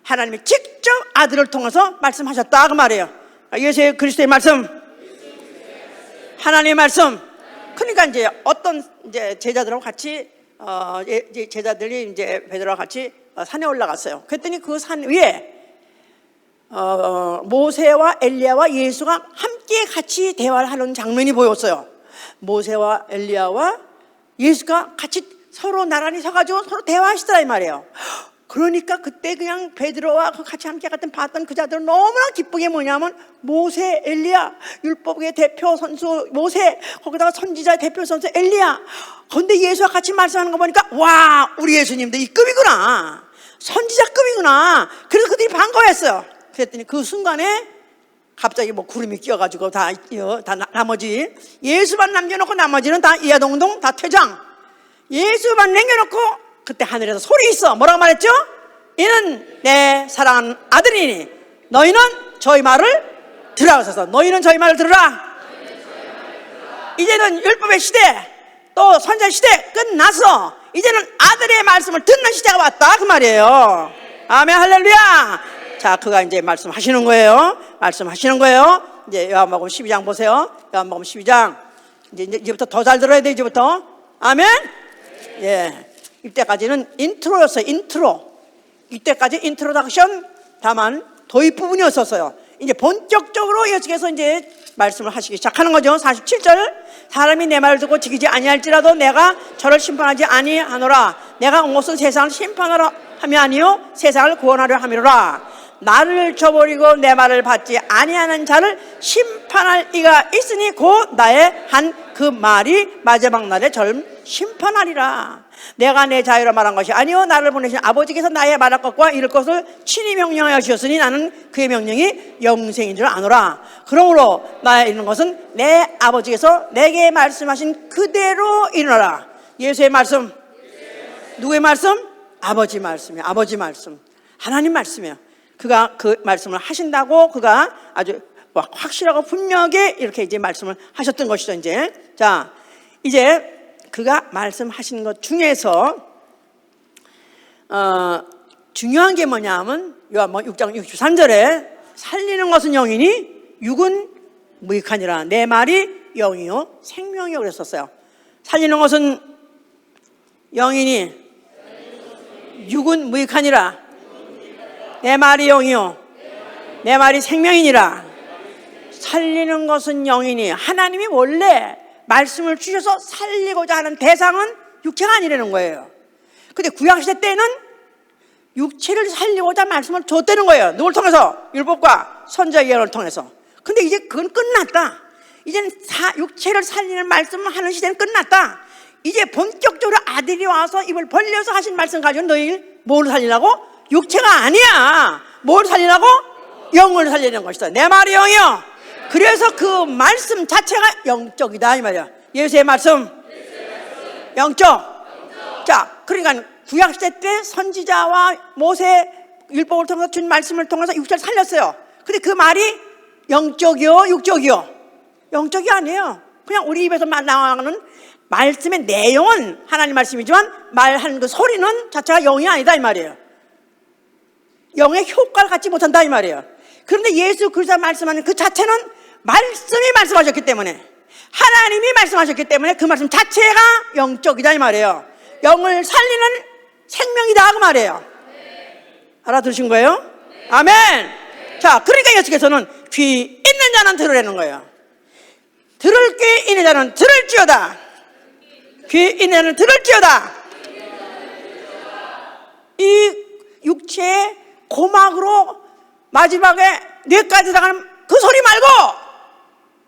하나님이 직접 아들을 통해서 말씀하셨다 그 말이에요. 예수 그리스도의 말씀, 하나님의 말씀. 그러니까 이제 어떤 이제 제자들하고 같이 제자들이 이제 베드로와 같이 산에 올라갔어요. 그랬더니 그 산 위에 모세와 엘리야와 예수가 함께 같이 대화를 하는 장면이 보였어요. 모세와 엘리야와 예수가 같이 서로 나란히 서가지고 서로 대화하시더라 이 말이에요. 그러니까 그때 그냥 베드로와 같이 함께 봤던 그 자들은 너무나 기쁜 게 뭐냐면 모세, 엘리야, 율법의 대표 선수 모세, 거기다가 선지자의 대표 선수 엘리야. 그런데 예수와 같이 말씀하는 거 보니까 와, 우리 예수님도 이 급이구나, 선지자급이구나. 그래서 그들이 반가워했어요. 그랬더니 그 순간에 갑자기 뭐 구름이 끼어가지고 다 나머지 예수만 남겨놓고 나머지는 다 이하동동 다 퇴장. 예수만 남겨놓고 그때 하늘에서 소리 있어. 뭐라고 말했죠? 이는 내 사랑하는 아들이니 너희는 저희 말을 들으라 하셔서 너희는 저희 말을 들으라. 이제는 율법의 시대 또 선지자 시대 끝나서 이제는 아들의 말씀을 듣는 시대가 왔다 그 말이에요. 아멘 할렐루야. 자, 그가 이제 말씀하시는 거예요. 이제 요한복음 12장 보세요. 요한복음 12장 이제부터 더 잘 들어야 돼. 이제부터 아멘. 예. 이때까지는 인트로였어요. 이때까지 인트로덕션, 다만 도입 부분이었었어요. 이제 본격적으로 예수께서 이제 말씀을 하시기 시작하는 거죠. 47절. 사람이 내 말을 듣고 지키지 아니할지라도 내가 저를 심판하지 아니하노라. 내가 온 것은 세상을 심판하러 함이 아니요 세상을 구원하려 함이로라. 나를 저버리고 내 말을 받지 아니하는 자를 심판할 이가 있으니 곧 나의 한 그 말이 마지막 날에 저를 심판하리라. 내가 내 자유로 말한 것이 아니요 나를 보내신 아버지께서 나의 말할 것과 이룰 것을 친히 명령하여 주셨으니 나는 그의 명령이 영생인 줄 아노라. 그러므로 나의 이루는 것은 내 아버지께서 내게 말씀하신 그대로 이루노라. 예수의 말씀, 누구의 말씀? 아버지 말씀이에요. 아버지 말씀, 하나님 말씀이에요. 그가 그 말씀을 하신다고 그가 아주 확실하고 분명하게 이렇게 이제 말씀을 하셨던 것이죠. 이제 자, 이제 그가 말씀하신 것 중에서 중요한 게 뭐냐면 요한복음 6장 63절에 살리는 것은 영이니 육은 무익하니라. 내 말이 영이요 생명이요 그랬었어요. 살리는 것은 영이니 육은 무익하니라. 내 말이 영이요 내 말이 생명이니라. 살리는 것은 영이니, 하나님이 원래 말씀을 주셔서 살리고자 하는 대상은 육체가 아니라는 거예요. 근데 구약시대 때는 육체를 살리고자 말씀을 줬다는 거예요. 누굴 통해서? 율법과 선지자 예언을 통해서. 근데 이제 그건 끝났다. 이제는 육체를 살리는 말씀을 하는 시대는 끝났다. 이제 본격적으로 아들이 와서 입을 벌려서 하신 말씀 가지고 너희 뭘 살리라고? 육체가 아니야. 뭘 살리라고? 영을 살리는 것이다. 내 말이 영이요 그래서 그 말씀 자체가 영적이다 이 말이야. 예수의 말씀 영적. 자, 그러니까 구약시대 때 선지자와 모세 율법을 통해서 준 말씀을 통해서 육체를 살렸어요. 근데 그 말이 영적이요 육적이요? 영적이 아니에요. 그냥 우리 입에서 나오는 말씀의 내용은 하나님 말씀이지만 말하는 그 소리는 자체가 영이 아니다 이 말이에요. 영의 효과를 갖지 못한다 이 말이에요. 그런데 예수 그리스도가 말씀하는 그 자체는 말씀이 말씀하셨기 때문에, 하나님이 말씀하셨기 때문에 그 말씀 자체가 영적이다 이 말이에요. 영을 살리는 생명이다 그 말이에요. 알아들으신 거예요? 아멘. 자, 그러니까 예수께서는 귀 있는 자는 들으라는 거예요. 들을 귀 있는 자는 들을지어다. 귀 있는 자는 들을지어다. 이 육체의 고막으로 마지막에 뇌까지 들어가는 그 소리 말고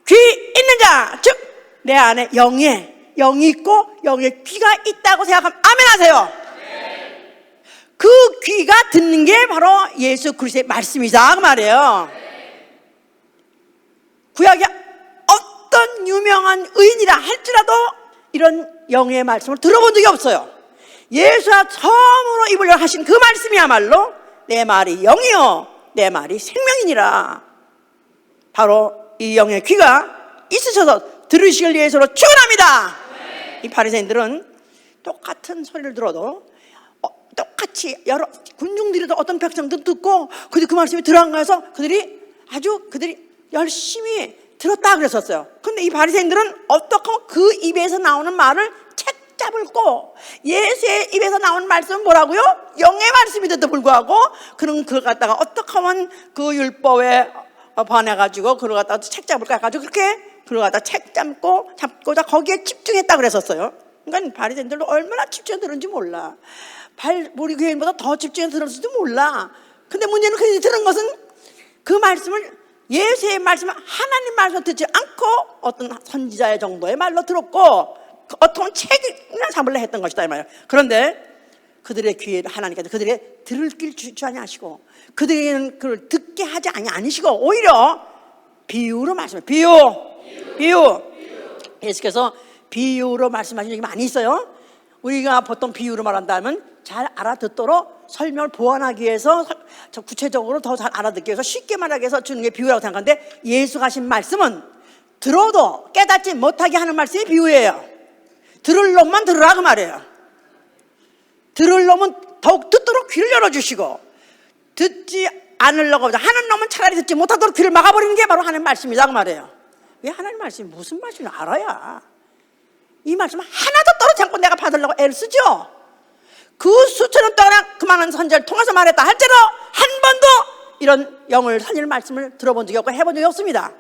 귀 있는 자, 즉 내 안에 영이 있고 영에 귀가 있다고 생각하면 아멘 하세요. 그 귀가 듣는 게 바로 예수 그리스도의 말씀이다 그 말이에요. 구약에 어떤 유명한 의인이라 할지라도 이런 영의 말씀을 들어본 적이 없어요. 예수가 처음으로 입을 하신 그 말씀이야말로 내 말이 영이요 내 말이 생명이니라. 바로 이 영의 귀가 있으셔서 들으시길 위해서로 축원합니다. 이 바리새인들은 똑같은 소리를 들어도 똑같이 여러 군중들이도 어떤 백성도 듣고 그들이 그 말씀이 들어간가해서 그들이 열심히 들었다 그랬었어요. 근데 이 바리새인들은 어떻게 그 입에서 나오는 말을 책 잡을고 예수의 입에서 나오는 말씀은 뭐라고요? 영의 말씀인데도 불구하고 그는 그걸 갖다가 어떻게 하면 그 율법에 반해가지고 그걸 갖다가 책 잡을까 해가지고 그렇게 그걸 갖다가 책 잡고자 거기에 집중했다 그랬었어요. 그러니까 바리새인들도 얼마나 집중해서 들은지 몰라. 우리 교인보다 더 집중해서 들었을지도 몰라. 근데 문제는 그들이 들은 것은 그 말씀을 예수의 말씀을 하나님 말씀을 듣지 않고 어떤 선지자의 정도의 말로 들었고 어떤 책이나 잡으려 했던 것이다 이 말이에요. 그런데 그들의 귀에 하나님께서 그들에게 들을 길 주지 아니하시고 그들에게는 그걸 듣게 하지 아니시고 오히려 비유로 말씀해요. 비유. 예수께서 비유로 말씀하신 적이 많이 있어요. 우리가 보통 비유로 말한다면 잘 알아듣도록 설명을 보완하기 위해서 구체적으로 더 잘 알아듣기 위해서 쉽게 말하기 위해서 주는 게 비유라고 생각하는데 예수가 하신 말씀은 들어도 깨닫지 못하게 하는 말씀이 비유예요. 들을 놈만 들으라 그 말이에요. 들을 놈은 더욱 듣도록 귀를 열어주시고 듣지 않으려고 하는 놈은 차라리 듣지 못하도록 귀를 막아버리는 게 바로 하나님 말씀이다 그 말이에요. 왜 하나님 말씀이 무슨 말씀인지 알아야 이 말씀을 하나도 떨어지지 않고 내가 받으려고 애를 쓰죠. 그 수천년 동안 그 많은 선지자를 통해서 말했다 할지라도 한 번도 이런 영을 살리는 말씀을 들어본 적이 없고 해본 적이 없습니다.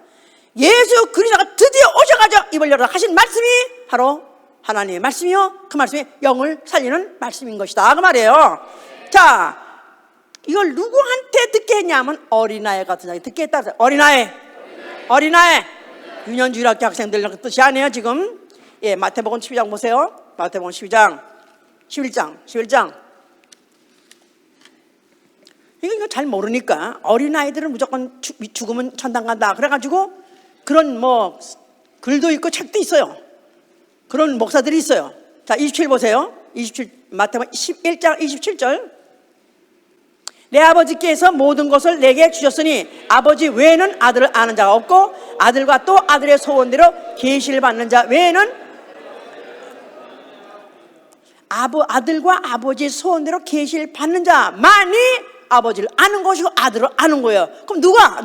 예수 그리스도가 드디어 오셔가지고 입을 열어 하신 말씀이 바로 하나님의 말씀이요 그 말씀이 영을 살리는 말씀인 것이다 그 말이에요. 자, 이걸 누구한테 듣게 했냐면 어린아이 같은 자에게 듣게 했다. 어린아이 유년주일학교 학생들 뜻이 아니에요 지금. 예, 마태복음 12장 보세요. 마태복음 11장. 이거 잘 모르니까 어린아이들은 무조건 죽으면 천당 간다 그래가지고 그런 뭐 글도 있고 책도 있어요. 그런 목사들이 있어요. 자, 27 보세요. 27 마태복음 11장 27절. 내 아버지께서 모든 것을 내게 주셨으니 아버지 외에는 아들을 아는 자가 없고 아들과 또 아들의 소원대로 계시를 받는 자 외에는 아들과 아버지의 소원대로 계시를 받는 자만이 아버지를 아는 것이고 아들을 아는 거예요. 그럼 누가?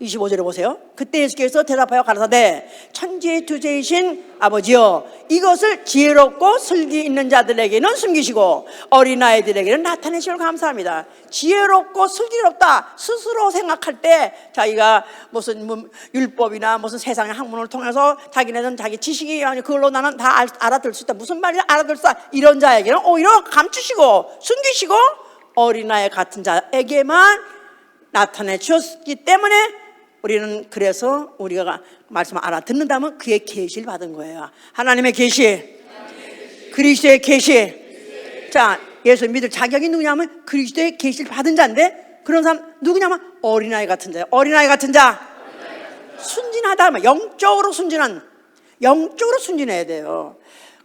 25절에 보세요. 그때 예수께서 대답하여 가라사대 천지의 주제이신 아버지여 이것을 지혜롭고 슬기 있는 자들에게는 숨기시고 어린아이들에게는 나타내시길 감사합니다. 지혜롭고 슬기롭다 스스로 생각할 때 자기가 무슨 율법이나 무슨 세상의 학문을 통해서 자기네는 자기 지식이 아니 그걸로 나는 다 알아들 수 있다 무슨 말인지 알아들 수 있다 이런 자에게는 오히려 감추시고 숨기시고 어린아이 같은 자에게만 나타내 주셨기 때문에 우리는 그래서 우리가 말씀을 알아듣는다면 그의 계시를 받은 거예요. 하나님의 계시, 그리스도의 계시. 자, 예수 믿을 자격이 누구냐면 그리스도의 계시를 받은 자인데 그런 사람 누구냐면 어린아이 같은 자예요. 어린아이 같은 자. 순진하다. 영적으로 순진해야 돼요.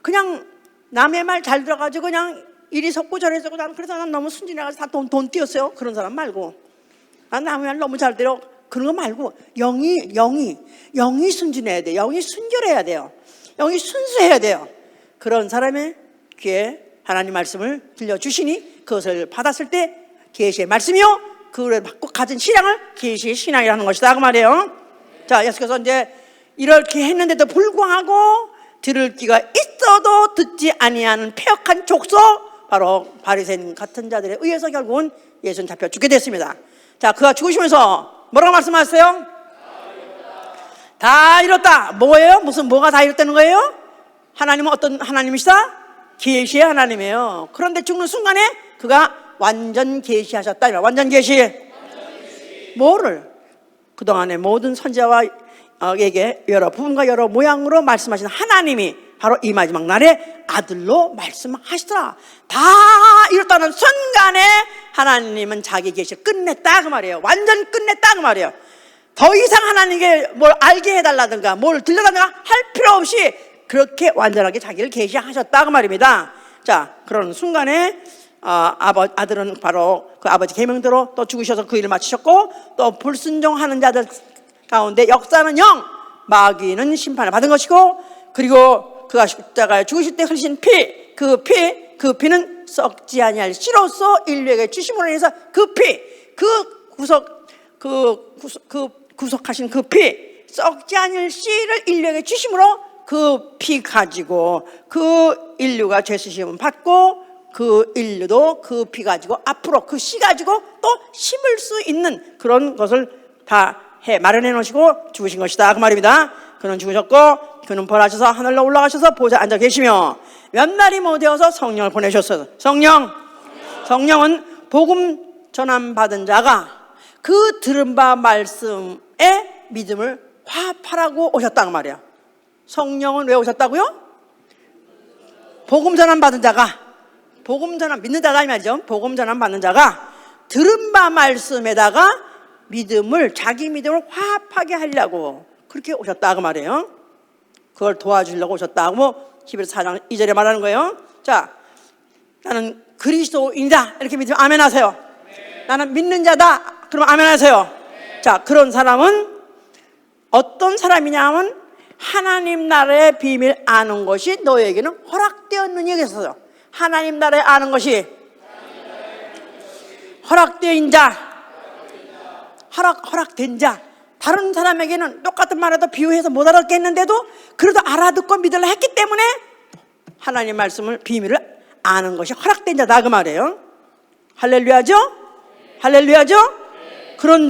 그냥 남의 말 잘 들어가지고 그냥 이리 섞고 저리 섞고, 나는 그래서 난 너무 순진해가지고 다 돈 띄었어요. 그런 사람 말고, 난 남의 말 너무 잘 들어, 그런 거 말고 영이 순진해야 돼요. 영이 순결해야 돼요. 영이 순수해야 돼요. 그런 사람의 귀에 하나님 말씀을 들려주시니 그것을 받았을 때 계시의 말씀이요, 그걸 받고 가진 신앙을 계시의 신앙이라는 것이다 그 말이에요. 자, 예수께서 이제 이렇게 했는데도 불구하고 들을 귀가 있어도 듣지 아니하는 패역한 족속, 바로 바리새인 같은 자들에 의해서 결국은 예수는 잡혀 죽게 됐습니다. 자, 그가 죽으시면서 뭐라고 말씀하셨어요? 다 이뤘다. 뭐예요? 뭐가 다 이뤘다는 거예요? 하나님은 어떤 하나님이시다? 계시의 하나님이에요. 그런데 죽는 순간에 그가 완전 계시하셨다. 완전 계시. 뭐를? 그동안의 모든 선지자에게 여러 부분과 여러 모양으로 말씀하신 하나님이 바로 이 마지막 날에 아들로 말씀하시더라. 다 이뤘다는 순간에 하나님은 자기 계시를 끝냈다 그 말이에요. 완전 끝냈다 그 말이에요. 더 이상 하나님께 뭘 알게 해달라든가 뭘 들려달라든가 할 필요 없이 그렇게 완전하게 자기를 계시하셨다 그 말입니다. 자, 그런 순간에 아들은 바로 그 아버지 계명대로 또 죽으셔서 그 일을 마치셨고, 또 불순종하는 자들 가운데 역사는 영, 마귀는 심판을 받은 것이고, 그리고 그가 십자가에 죽으실 때 흘리신 피, 그 피는 썩지 아니할 씨로서 인류에게 주심으로 인해서 구속하신 그 피, 썩지 않을 씨를 인류에게 주심으로 그 피 가지고 그 인류가 죄 쓰심을 받고, 그 인류도 그 피 가지고 앞으로 그 씨 가지고 또 심을 수 있는 그런 것을 다 마련해 놓으시고 죽으신 것이다 그 말입니다. 그는 죽으셨고 그는 벌하셔서 하늘로 올라가셔서 보좌에 앉아 계시며 몇 날이 못 되어서 성령을 보내셨어요. 성령은 복음 전함 받은 자가 그 들은 바 말씀에 믿음을 화합하라고 오셨다 그 말이야. 성령은 왜 오셨다고요? 복음 전함 받은 자가, 복음 전함 믿는 자가 이 말이죠. 복음 전함 받는 자가 들은 바 말씀에다가 믿음을, 자기 믿음을 화합하게 하려고 그렇게 오셨다 그 말이에요. 그걸 도와주려고 오셨다고 히브리서 4장 2절에 말하는 거예요. 자, 나는 그리스도인이다 이렇게 믿으면 아멘 하세요. 나는 믿는 자다 그러면 아멘 하세요. 자, 그런 사람은 어떤 사람이냐 하면 하나님 나라의 비밀 아는 것이 너에게는 허락되었느니 여기서 하나님 나라에 아는 것이 허락된 자, 허락된 자. 다른 사람에게는 똑같은 말해도 비유해서 못 알아듣겠는데도 그래도 알아듣고 믿으려 했기 때문에 하나님 말씀을, 비밀을 아는 것이 허락된 자다 그 말이에요. 할렐루야죠? 할렐루야죠? 그런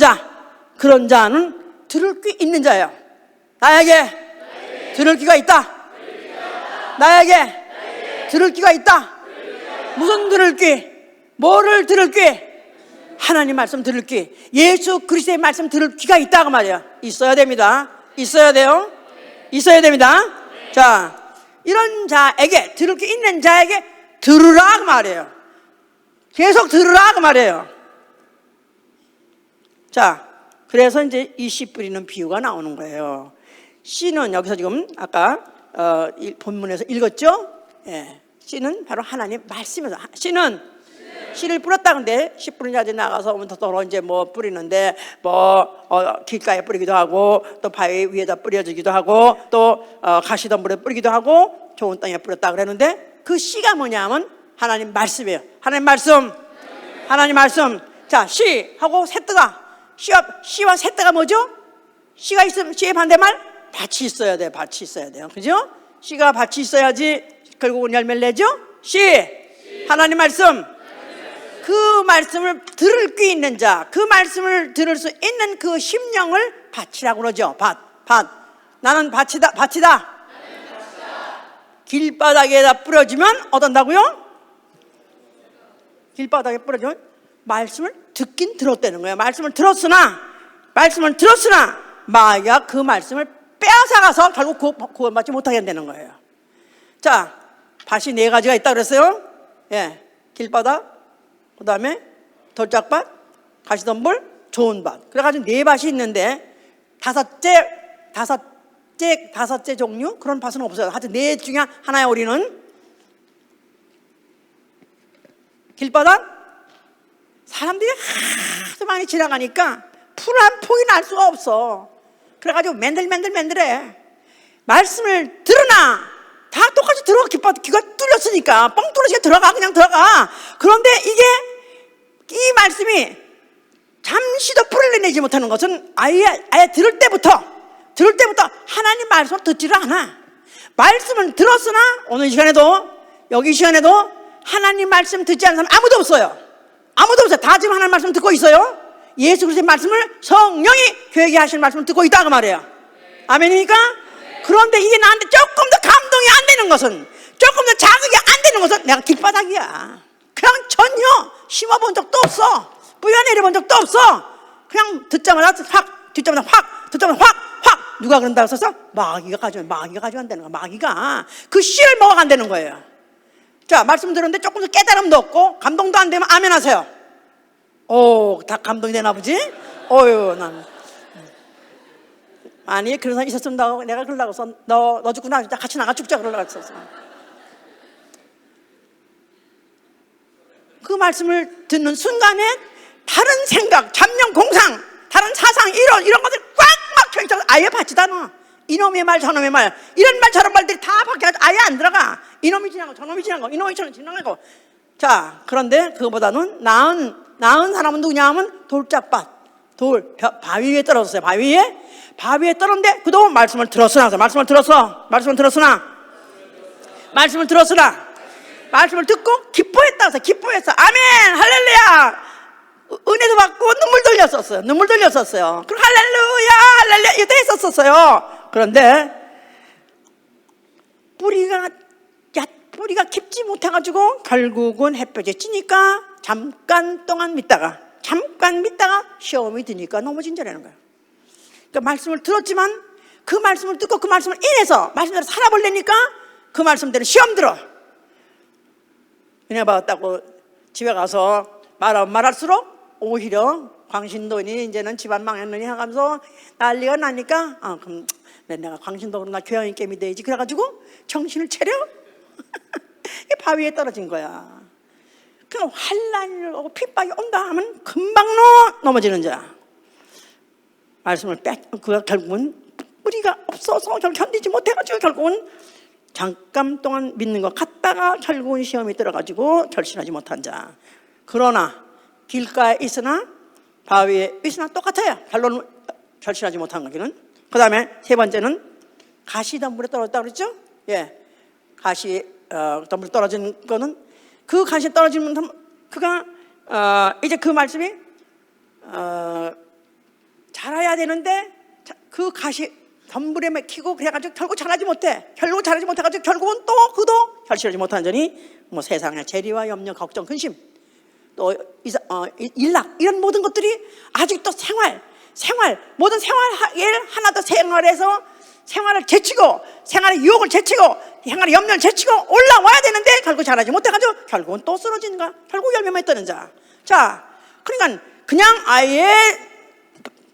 자는 들을 귀 있는 자예요. 나에게 들을 귀가 있다. 나에게 들을 귀가 있다. 무슨 들을 귀? 뭐를 들을 귀? 하나님 말씀 들을 귀, 예수 그리스도의 말씀 들을 귀가 있다 그 말이야. 있어야 됩니다. 있어야 돼요. 있어야 됩니다. 자, 이런 자에게, 들을 귀 있는 자에게 들으라 그 말이에요. 계속 들으라 그 말이에요. 자, 그래서 이제 이 씨 뿌리는 비유가 나오는 거예요. 씨는 여기서 지금 아까 본문에서 읽었죠? 예, 씨는 바로 하나님 말씀에서, 씨를 뿌렸다. 근데 씨 뿌린 자들이 나가서 오면 또 이제 뭐 뿌리는데 길가에 뿌리기도 하고 또 바위 위에다 뿌려지기도 하고 또 가시덤불에 뿌리기도 하고 좋은 땅에 뿌렸다 그랬는데 그 씨가 뭐냐면 하나님 말씀이에요. 하나님 말씀. 자, 씨하고 새뜨가, 씨와 새뜨가 뭐죠? 씨가 있으면 씨의 반대말 밭이 있어야 돼. 밭이 있어야 돼요. 그죠? 씨가 밭이 있어야지 결국은 열매를 내죠. 하나님 말씀. 그 말씀을 들을 귀 있는 자, 그 말씀을 들을 수 있는 그 심령을 밭이라고 그러죠. 밭. 나는 밭이다. 길바닥에다 뿌려지면 어떤다고요? 길바닥에 뿌려지면 말씀을 듣긴 들었다는 거예요. 말씀을 들었으나 마귀가 그 말씀을 빼앗아가서 결국 구원받지 못하게 된다는 거예요. 자, 밭이 4가지가 있다고 그랬어요. 예, 길바닥, 그 다음에 돌짝밭, 가시덤불, 좋은 밭. 그래가지고 4밭이 있는데 다섯째 종류 그런 밭은 없어요. 하여튼 네 중에 하나의 오리는 길바닥 사람들이 하도 많이 지나가니까 풀 한 폭이 날 수가 없어. 그래가지고 맨들맨들해. 말씀을 들으나 다 똑같이 들어. 귀가 뚫렸으니까 뻥 뚫어지게 들어가. 그냥 들어가. 그런데 이게 이 말씀이 잠시도 뿌리를 내지 못하는 것은 아예 들을 때부터 하나님 말씀을 듣지를 않아. 말씀을 들었으나 오늘 이 시간에도 여기 이 시간에도 하나님 말씀 듣지 않는 사람 아무도 없어요. 아무도 없어요. 다 지금 하나님 말씀 듣고 있어요. 예수 그리스도의 말씀을 성령이 교회에 하시는 말씀을 듣고 있다 그 말이에요. 아멘입니까? 그런데 이게 나한테 조금 더 감동이 안 되는 것은, 조금 더 자극이 안 되는 것은 내가 길바닥이야. 그냥 전혀 심어본 적도 없어. 뿌려 내려본 적도 없어. 그냥 듣자마자 확, 듣자마자 확, 듣자마자 확 누가 그런다고 써서 마귀가 가져간다는 거야. 마귀가 그 씨를 먹어간다는 거예요. 자, 말씀 들었는데 조금 더 깨달음도 없고 감동도 안 되면 아멘 하세요. 다 감동이 되나 보지? 난 아니 그런 사람 있었으면 내가 그러려고 해서 너 죽고 나 같이 나가 죽자 그러려고 했었어. 그 말씀을 듣는 순간에 다른 생각, 잡념, 공상, 다른 사상 이런 것들 꽉 막혀있다고 아예 받지도 않아. 이놈의 말 저놈의 말 이런 말 저런 말들이 다 바뀌어가지고 아예 안 들어가. 이놈이 지나고 저놈이 지나고 이놈이 저놈이 지나가고. 자, 그런데 그거보다는 나은 사람은 누구냐 하면 돌짝밭, 바위 위에 떨어졌어요. 바위 위에 떨었는데 그동안 말씀을 들었으나 말씀을 듣고 기뻐했어. 아멘 할렐루야. 은혜도 받고 눈물 돌렸었어요. 그럼 할렐루야 이것도 했었어요. 그런데 뿌리가 깊지 못해가지고 결국은 햇볕에 찌니까 잠깐 믿다가 시험이 드니까 넘어진 자라는 거예요. 그러니까 말씀을 들었지만 그 말씀을 듣고 그 말씀을 인해서 말씀대로 살아보려니까 그 말씀대로 시험 들어. 은혜 받았다고 집에 가서 말할수록 오히려 광신도니 이제는 집안 망했느니 하면서 난리가 나니까 그럼 내가 광신도로 나 교양이 게임이 되지. 그래가지고 정신을 차려 바위에 떨어진 거야. 그럼 환난이 오고 핍박이 온다 하면 금방 넘어지는 자. 말씀을 결국은 뿌리가 없어서 견디지 못해가지고 결국은 잠깐 동안 믿는 것 같다가 결국은 시험이 들어가지고 결신하지 못한 자. 그러나 길가에 있으나 바위에 있으나 똑같아요. 결론은 결신하지 못한 거기는. 그 다음에 세 번째는 가시덤불에 떨어졌다 그랬죠? 예, 가시덤불에 떨어진 거는 그 가시에 떨어지면 그가 이제 그 말씀이 자라야 되는데 그 가시 덤불에 맥히고 그래가지고 결국 자라지 못해가지고 결국은 또 그도 결실하지 못한 자니 뭐 세상의 재리와 염려, 걱정, 근심 또 일락 이런 모든 것들이 아직도 모든 생활 하나 더 생활에서 생활을 제치고 생활의 유혹을 제치고 생활의 염려를 제치고 올라와야 되는데 결국 자라지 못해가지고 결국은 또 쓰러지는 가 결국 열매만 떠는 자. 자, 그러니까 그냥 아예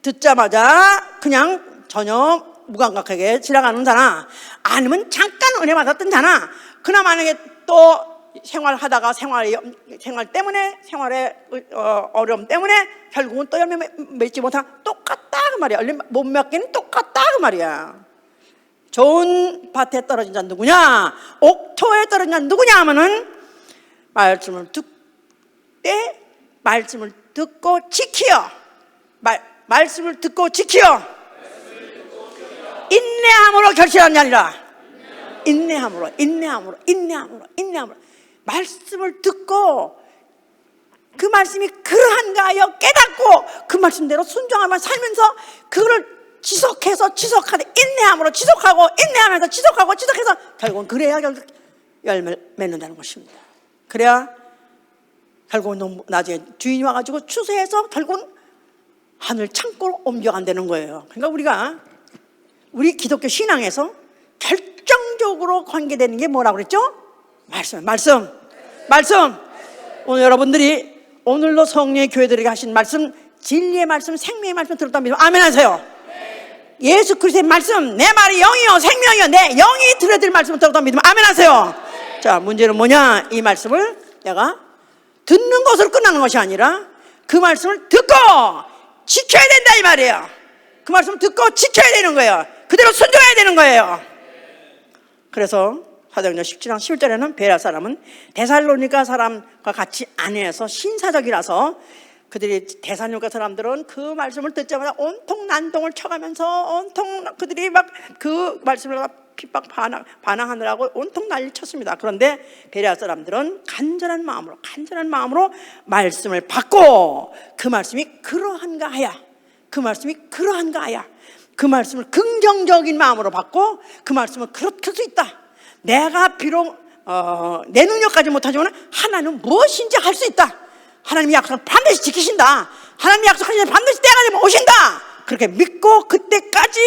듣자마자 그냥 전혀 무감각하게 지나가는 자나 아니면 잠깐 은혜 받았던 자나 그나 만약에 또 생활하다가 생활 때문에 생활의 어려움 때문에 결국은 또 열매 맺지 못한 똑같다 그 말이야. 못 맺기는 똑같다 그 말이야. 좋은 밭에 떨어진 자는 누구냐? 옥토에 떨어진 자는 누구냐 하면은 말씀을 듣고 지키어 말씀을 듣고 지키어 인내함으로 결실하는 자니라. 인내함으로 말씀을 듣고 그 말씀이 그러한가 하여 깨닫고 그 말씀대로 순종하며 살면서 그거를 지속하되 인내함으로 인내하면서 지속해서 결국은 그래야 결국 열매를 맺는다는 것입니다. 그래야 결국은 나중에 주인이 와가지고 추수해서 결국은 하늘 창고로 옮겨간다는 거예요. 그러니까 우리 기독교 신앙에서 결정적으로 관계되는 게 뭐라고 그랬죠? 말씀. 오늘 여러분들이 오늘로 성령의 교회들에게 하신 말씀, 진리의 말씀, 생명의 말씀 들었다면 아멘 하세요. 예수 그리스도의 말씀, 내 말이 영이요 생명이요, 내 영이 들어들 말씀을 들어도 믿으면 아멘 하세요. 자, 문제는 뭐냐? 이 말씀을 내가 듣는 것으로 끝나는 것이 아니라 그 말씀을 듣고 지켜야 된다 이 말이에요. 그 말씀을 듣고 지켜야 되는 거예요. 그대로 순종해야 되는 거예요. 그래서 사도행전 17장 11절에는 베레아 사람은 데살로니가 사람과 같이 안에서 신사적이라서 그들이 데살로니가 사람들은 그 말씀을 듣자마자 온통 난동을 쳐가면서 온통 그들이 막 그 말씀을 핍박 반항하느라고 온통 난리 쳤습니다. 그런데 베레아 사람들은 간절한 마음으로 말씀을 받고 그 말씀이 그러한가 하야, 그 말씀이 그러한가 하야, 그 말씀을 긍정적인 마음으로 받고 그 말씀을 그렇게 할 수 있다. 내가 비록 내 능력까지 못하지만 하나님은 무엇인지 할 수 있다. 하나님의 약속을 반드시 지키신다. 하나님의 약속하신 반드시 때가 되면 오신다. 그렇게 믿고 그때까지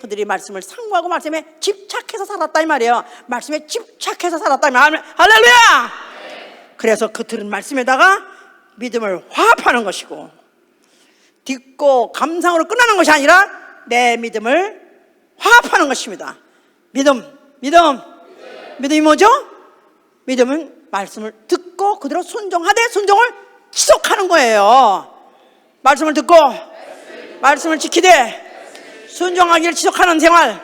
그들이 말씀을 상고하고 말씀에 집착해서 살았다 이 말이에요. 말씀에 집착해서 살았다 이 말이에요. 할렐루야. 그래서 그 들은 말씀에다가 믿음을 화합하는 것이고, 듣고 감상으로 끝나는 것이 아니라 내 믿음을 화합하는 것입니다. 믿음이 뭐죠? 믿음은 말씀을 듣고 그대로 순종하되 순종을 지속하는 거예요. 말씀을 듣고 말씀을 지키되 순종하기를 지속하는 생활.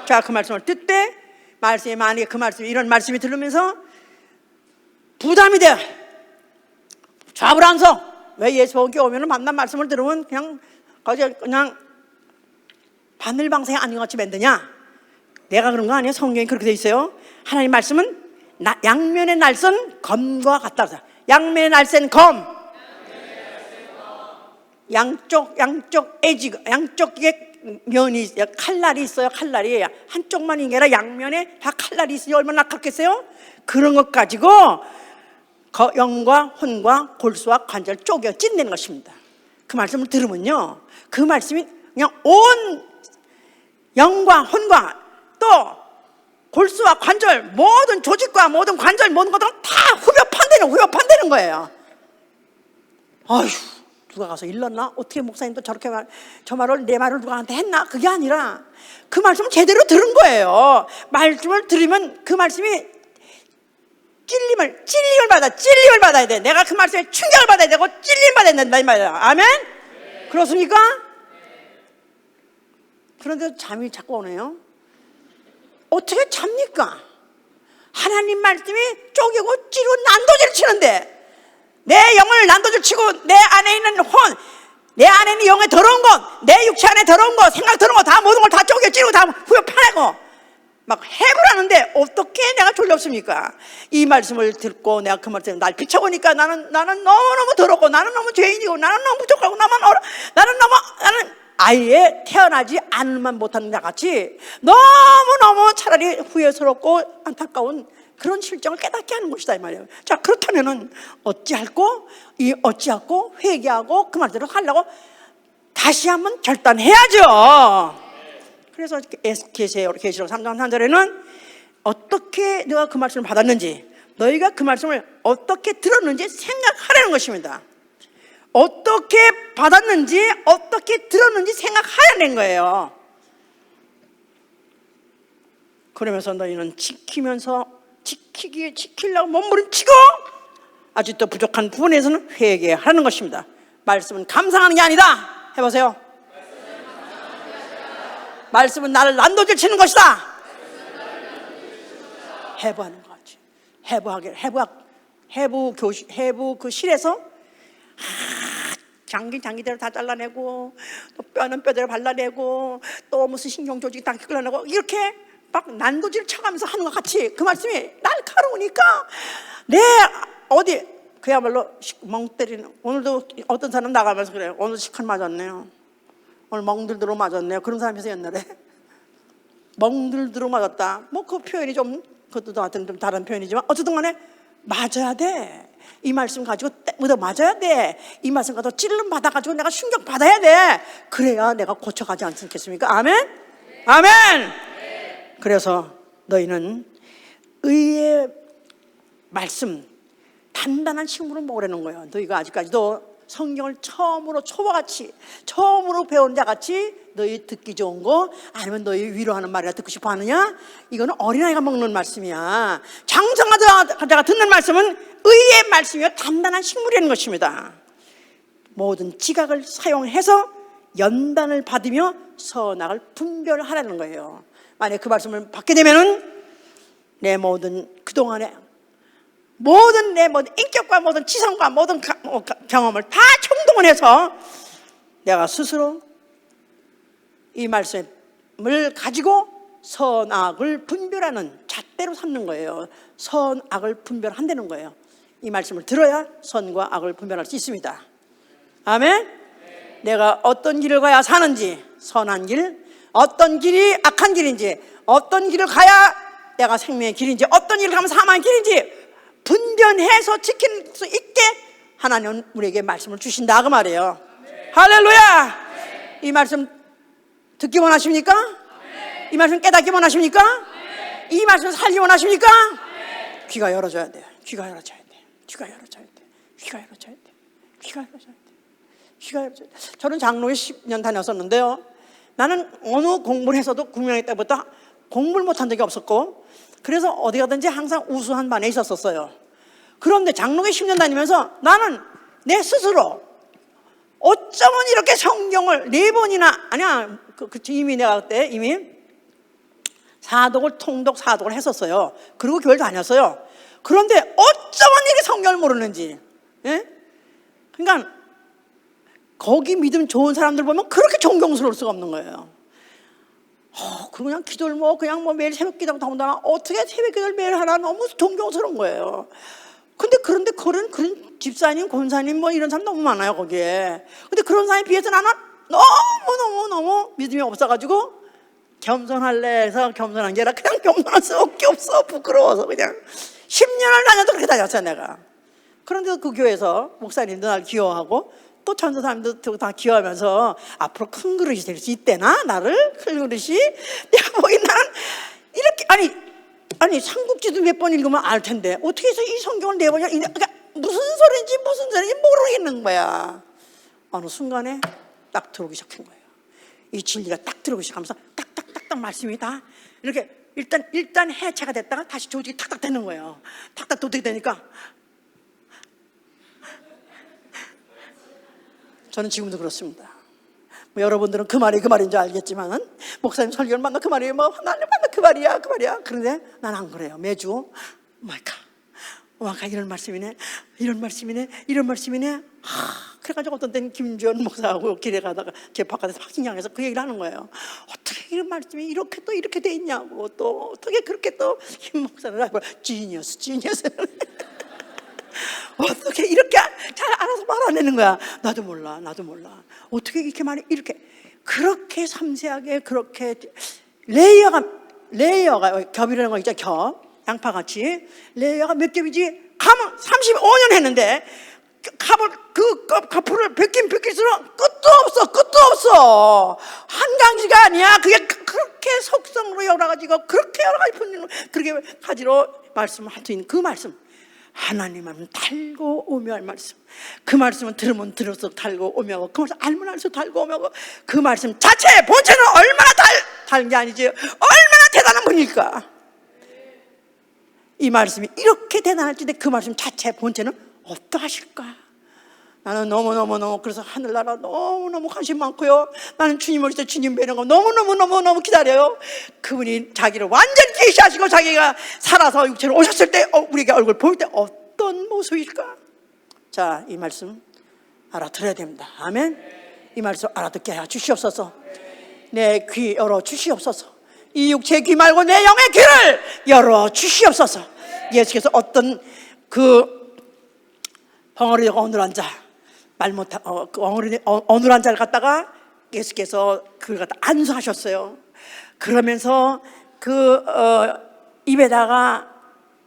자, 그 말씀을 듣되 말씀이 만약에 그 말씀이 이런 말씀이 들으면서 부담이 돼, 좌불안석. 왜 예수 보기 오면은 만난 말씀을 들으면 그냥 바늘방생이 아닌 것 같이 만드냐? 내가 그런 거 아니에요. 성경이 그렇게 돼 있어요. 하나님 말씀은 양면의 날선 검과 같다. 양면의 날선 검, 양쪽 에지, 양쪽에 면이 칼날이 있어요. 칼날이 한쪽만 이게 아니라 양면에 다 칼날이 있어요. 얼마나 아깝겠어요? 그런 것 가지고 영과 혼과 골수와 관절 쪼개 찢는 것입니다. 그 말씀을 들으면요, 그 말씀이 그냥 온 영과 혼과 또 골수와 관절, 모든 조직과 모든 관절, 모든 것들은 다 후벼판되는 거예요. 아휴, 누가 가서 일렀나? 어떻게 목사님도 저렇게 저 말을, 내 말을 누가한테 했나? 그게 아니라 그 말씀을 제대로 들은 거예요. 말씀을 들으면 그 말씀이 찔림을 받아야 돼. 내가 그 말씀에 충격을 받아야 되고 찔림 받아야 된다 이 말이야. 아멘? 그렇습니까? 그런데 잠이 자꾸 오네요. 어떻게 잡니까? 하나님 말씀이 쪼개고 찌르고 난도질 치는데, 내 영을 난도질 치고 내 안에 있는 혼, 내 안에 있는 영의 더러운 것, 내 육체 안에 더러운 것, 생각 더러운 것, 다 모든 걸 다 쪼개 찌르고 다 후벼 파내고 막 해부라는데 어떻게 내가 졸렵습니까? 이 말씀을 듣고 내가 그 말씀을 날 비춰보니까 나는 너무너무 더럽고, 나는 너무 죄인이고, 나는 너무 부족하고, 나는 아예 태어나지 않으면 못하는 자 같이 너무너무 차라리 후회스럽고 안타까운 그런 실정을 깨닫게 하는 것이다 이 말이에요. 자, 그렇다면은 어찌할꼬 회개하고 그 말대로 하려고 다시 한번 결단해야죠. 그래서 계시록 3장 3절에는 어떻게 너가 그 말씀을 받았는지, 너희가 그 말씀을 어떻게 들었는지 생각하라는 것입니다. 어떻게 받았는지, 어떻게 들었는지 생각하라는 거예요. 그러면서 너희는 지키려고 몸부림치고 아직도 부족한 부분에서는 회개하라는 것입니다. 말씀은 감상하는 게 아니다. 해보세요. 말씀은 나를 난도질 치는 것이다. 해부하는 거지. 해부 그 실에서 장기대로 다 잘라내고, 또 뼈는 뼈대로 발라내고, 또 무슨 신경조직이 다 끌어내고, 이렇게 막 난도질을 쳐가면서 하는 것 같이 그 말씀이 날카로우니까 그야말로 멍 때리는. 오늘도 어떤 사람 나가면서 그래요. 오늘 시큰 맞았네요. 오늘 멍들들어 맞았네요. 그런 사람이 있어요, 옛날에. 멍들들어 맞았다. 뭐 그 표현이 좀, 그것도 좀 다른 표현이지만 어쨌든 간에 맞아야 돼. 이 말씀 가지고 맞아야 돼. 이 말씀 가지고 찔름 받아가지고 내가 충격 받아야 돼. 그래야 내가 고쳐가지 않겠습니까? 아멘? 아멘! 그래서 너희는 의의 말씀, 단단한 식물을 먹으라는 거예요. 너희가 아직까지도 성경을 처음으로 초보같이 처음으로 배운 자같이 너희 듣기 좋은 거 아니면 너희 위로하는 말이라 듣고 싶어 하느냐? 이거는 어린아이가 먹는 말씀이야. 장성하자 자가 듣는 말씀은 의의 말씀이요 단단한 식물이라는 것입니다. 모든 지각을 사용해서 연단을 받으며 선악을 분별하라는 거예요. 만약에 그 말씀을 받게 되면은 내 모든 그동안에 모든 내 모든 인격과 모든 지성과 모든 경험을 다 총동원 해서 내가 스스로 이 말씀을 가지고 선악을 분별하는 잣대로 삼는 거예요. 선악을 분별한다는 거예요. 이 말씀을 들어야 선과 악을 분별할 수 있습니다. 아멘. 내가 어떤 길을 가야 사는지, 선한 길, 어떤 길이 악한 길인지, 어떤 길을 가야 내가 생명의 길인지, 어떤 일을 하면 사망의 길인지 분별해서 지킬 수 있게 하나님은 우리에게 말씀을 주신다 그 말이에요. 할렐루야. 이 말씀 듣기 원하십니까? 이 말씀 깨닫기 원하십니까? 이 말씀 살기 원하십니까? 귀가 열어져야 돼요. 귀가 열어져야 돼요. 귀가 열어져야 돼요. 귀가 열어져야 돼요. 귀가 열어져야 돼요. 귀가 열어져야 돼요. 저는 장로에 10년 다녔었는데요, 나는 어느 공부를 해서도 국민학교 때부터 공부를 못한 적이 없었고, 그래서 어디 가든지 항상 우수한 반에 있었어요. 그런데 장로교 10년 다니면서 나는 내 스스로 어쩌면 이렇게 성경을 4번이나, 아니야, 이미 내가 그때 이미 사독을, 통독, 사독을 했었어요. 그리고 교회를 다녔어요. 그런데 어쩌면 이렇게 성경을 모르는지, 예? 그러니까 거기 믿음 좋은 사람들 보면 그렇게 존경스러울 수가 없는 거예요. 그냥 기도를 그냥 매일 새벽 기도하고 더군다나 어떻게 새벽 기도를 매일 하나, 너무 존경스러운 거예요. 그런데 그런 집사님, 권사님 이런 사람 너무 많아요, 거기에. 근데 그런 사람에 비해서 나는 너무 믿음이 없어가지고 겸손할래 해서 겸손한 게 아니라 그냥 겸손할 수밖에 없어. 부끄러워서 그냥 10년을 다녀도 그렇게 다녔어요, 내가. 그런데 그 교회에서 목사님도 날 귀여워하고 또 전도 사람도 다 기여하면서 앞으로 큰 그릇이 될 수 있대나? 나를? 큰 그릇이? 내가 보기엔 나는 이렇게 아니 삼국지도 몇 번 읽으면 알 텐데 어떻게 해서 이 성경을 4번이나 그러니까 무슨 소리인지 모르겠는 거야. 어느 순간에 딱 들어오기 시작한 거예요. 이 진리가 딱 들어오기 시작하면서 딱딱딱딱 말씀이 다 이렇게 일단 해체가 됐다가 다시 조직이 탁탁 되는 거예요. 탁탁 도둑이 되니까 저는 지금도 그렇습니다. 여러분들은 그 말이 그 말인 줄 알겠지만, 목사님 설교를 만나 그 말이에요, 하나님 만나 그 말이야. 그런데 난 안 그래요. 매주 오마이갓 이런 말씀이네. 그래가지고 어떤 때는 김주현 목사하고 길에 가다가 제 바깥에서 확신양해서 그 얘기를 하는 거예요. 어떻게 이런 말씀이 이렇게 돼 있냐고, 또 어떻게 그렇게 또 김 목사는 지니어스 어떻게 이렇게 잘 알아서 말아내는 거야. 나도 몰라. 어떻게 이렇게 그렇게 섬세하게, 그렇게 레이어가 겹이라는 거 있죠. 겹, 양파같이 레이어가 몇 겹이지? 감은 35년 했는데 가포를 벗길수록 끝도 없어. 한 가지가 아니야. 그게 그렇게 속성으로 열어가지고 그렇게 여러 가지 분류, 그렇게 가지로 말씀을 할 수 있는 그 말씀, 하나님은 달고 오묘할 말씀. 그 말씀은 들으면 들을수록 달고 오묘하고, 그 말씀 알면 알수록 달고 오묘하고, 그 말씀 자체 본체는 얼마나 다른 게 아니지 얼마나 대단한 분일까. 이 말씀이 이렇게 대단할지인데 그 말씀 자체 본체는 어떠하실까. 나는 너무너무 그래서 하늘나라 너무너무 관심 많고요. 나는 주님 오실 때 주님 뵈는 거 너무너무 기다려요. 그분이 자기를 완전히 계시하시고 자기가 살아서 육체로 오셨을 때 우리에게 얼굴 보일 때 어떤 모습일까. 자, 이 말씀 알아들어야 됩니다. 아멘. 이 말씀 알아듣게 해 주시옵소서. 내 귀 열어 주시옵소서. 이 육체의 귀 말고 내 영의 귀를 열어 주시옵소서. 예수께서 어떤 그 벙어리가 어눌한 자, 말 못한 어눌한 자를 갖다가 예수께서 그걸 갖다 안수하셨어요. 그러면서 입에다가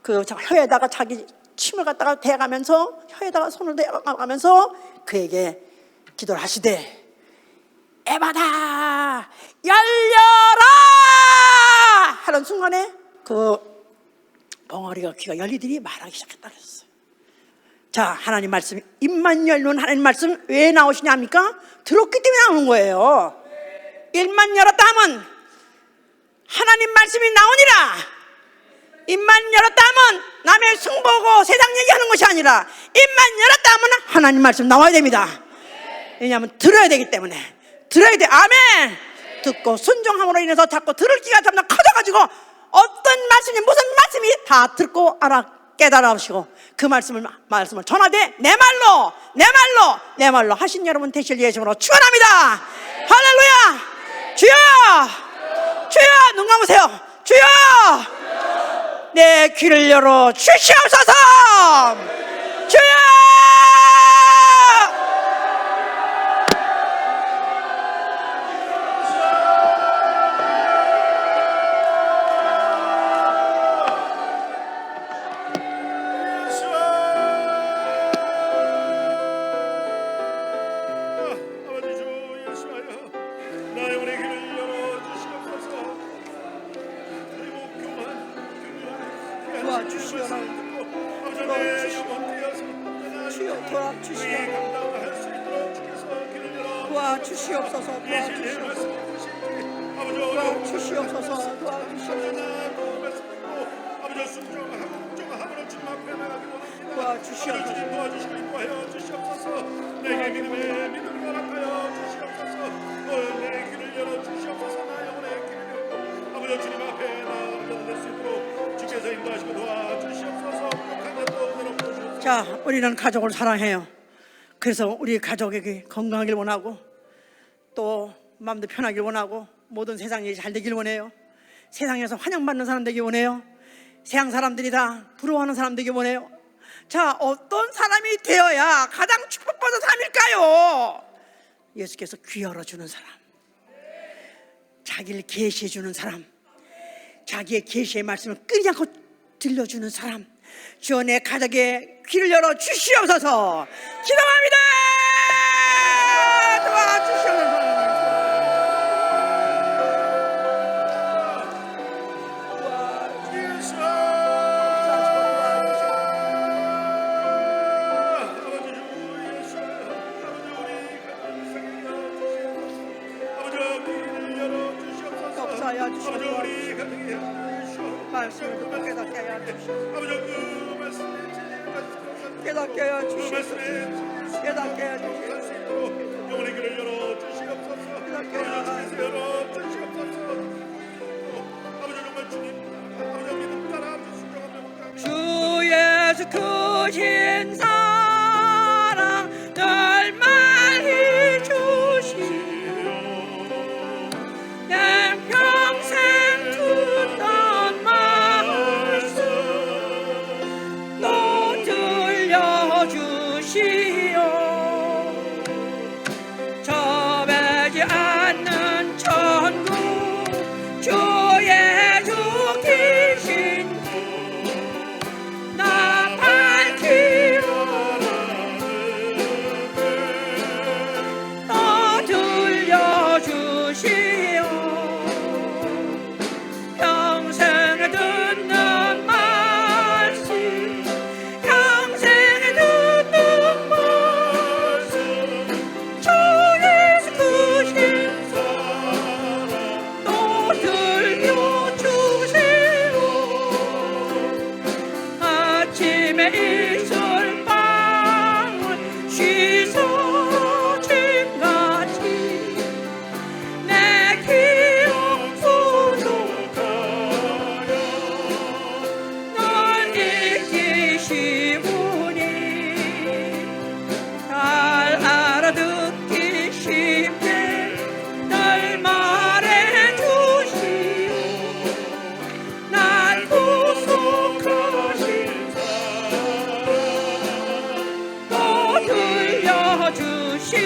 혀에다가 자기 침을 갖다가 대가면서 혀에다가 손을 대가면서 그에게 기도를 하시되, 에바다 열려라 하는 순간에 그 벙어리가 귀가 열리더니 말하기 시작했다 그랬어요. 자, 하나님 말씀, 입만 열면 하나님 말씀 왜 나오시냐 합니까? 들었기 때문에 나오는 거예요. 입만 열었다 하면 하나님 말씀이 나오니라. 입만 열었다 하면 남의 승보고 세상 얘기하는 것이 아니라 입만 열었다 하면 하나님 말씀 나와야 됩니다. 왜냐하면 들어야 되기 때문에. 들어야 돼. 아멘. 듣고 순종함으로 인해서 자꾸 들을 기가 점점 커져가지고 어떤 말씀이 무슨 말씀이 다 듣고 알아 깨달아오시고 그 말씀을 전하되 내 말로 하신 여러분 되실 예수로 축원합니다. 할렐루야. 주여 눈 감으세요. 주여 내 귀를 열어 주시옵소서. 주여 도와주시옵소서. 내게 믿음을 허락하여 주시옵소서. 내 귀를 열어 주시옵소서. 나 영혼의 귀를 열고 아버지 주님 앞에 나아갈 수 있도록 주께서 인도하시고 도와주시옵소서. 자, 우리는 가족을 사랑해요. 그래서 우리 가족에게 건강하길 원하고 또 마음도 편하길 원하고 모든 세상이 잘 되길 원해요. 세상에서 환영받는 사람 되길 원해요. 세상 사람들이 다 부러워하는 사람 되길 원해요. 자, 어떤 사람이 되어야 가장 축복받은 사람일까요? 예수께서 귀 열어주는 사람, 자기를 계시해주는 사람, 자기의 계시의 말씀을 끊이지 않고 들려주는 사람. 주여 내 가족의 귀를 열어 주시옵소서. 기도합니다. 도와주시옵소서. 말씀을 듣고 깨닫게 하여 주시옵소서. 깨닫게 하여 주시옵소서. 깨닫게 하여 주시옵소서. 영혼의 길을 열어 주시옵소서. 깨닫게 하여 주시옵소서. 아버지 정말 주님, 아버지 믿음 따라 순종하며 주 예수 크신 사랑 널 많이 주시오. 내 평생 듣던 말씀 또 들려주시오. 접하지 않는 천국 주 예수 계신 나 밝히오. 또 들려주시오. 평생에 듣는 말씀, 평생에 듣는 말씀, 주 예수 크신 사랑 또 들려주시오. 아침에 이슬 방울 씻어짐같이 내 기억 소속하여 널 이기시오니 잘 알아듣기 쉽게 널 말해주시오. 날 구속하신 사랑 또 들려주시오.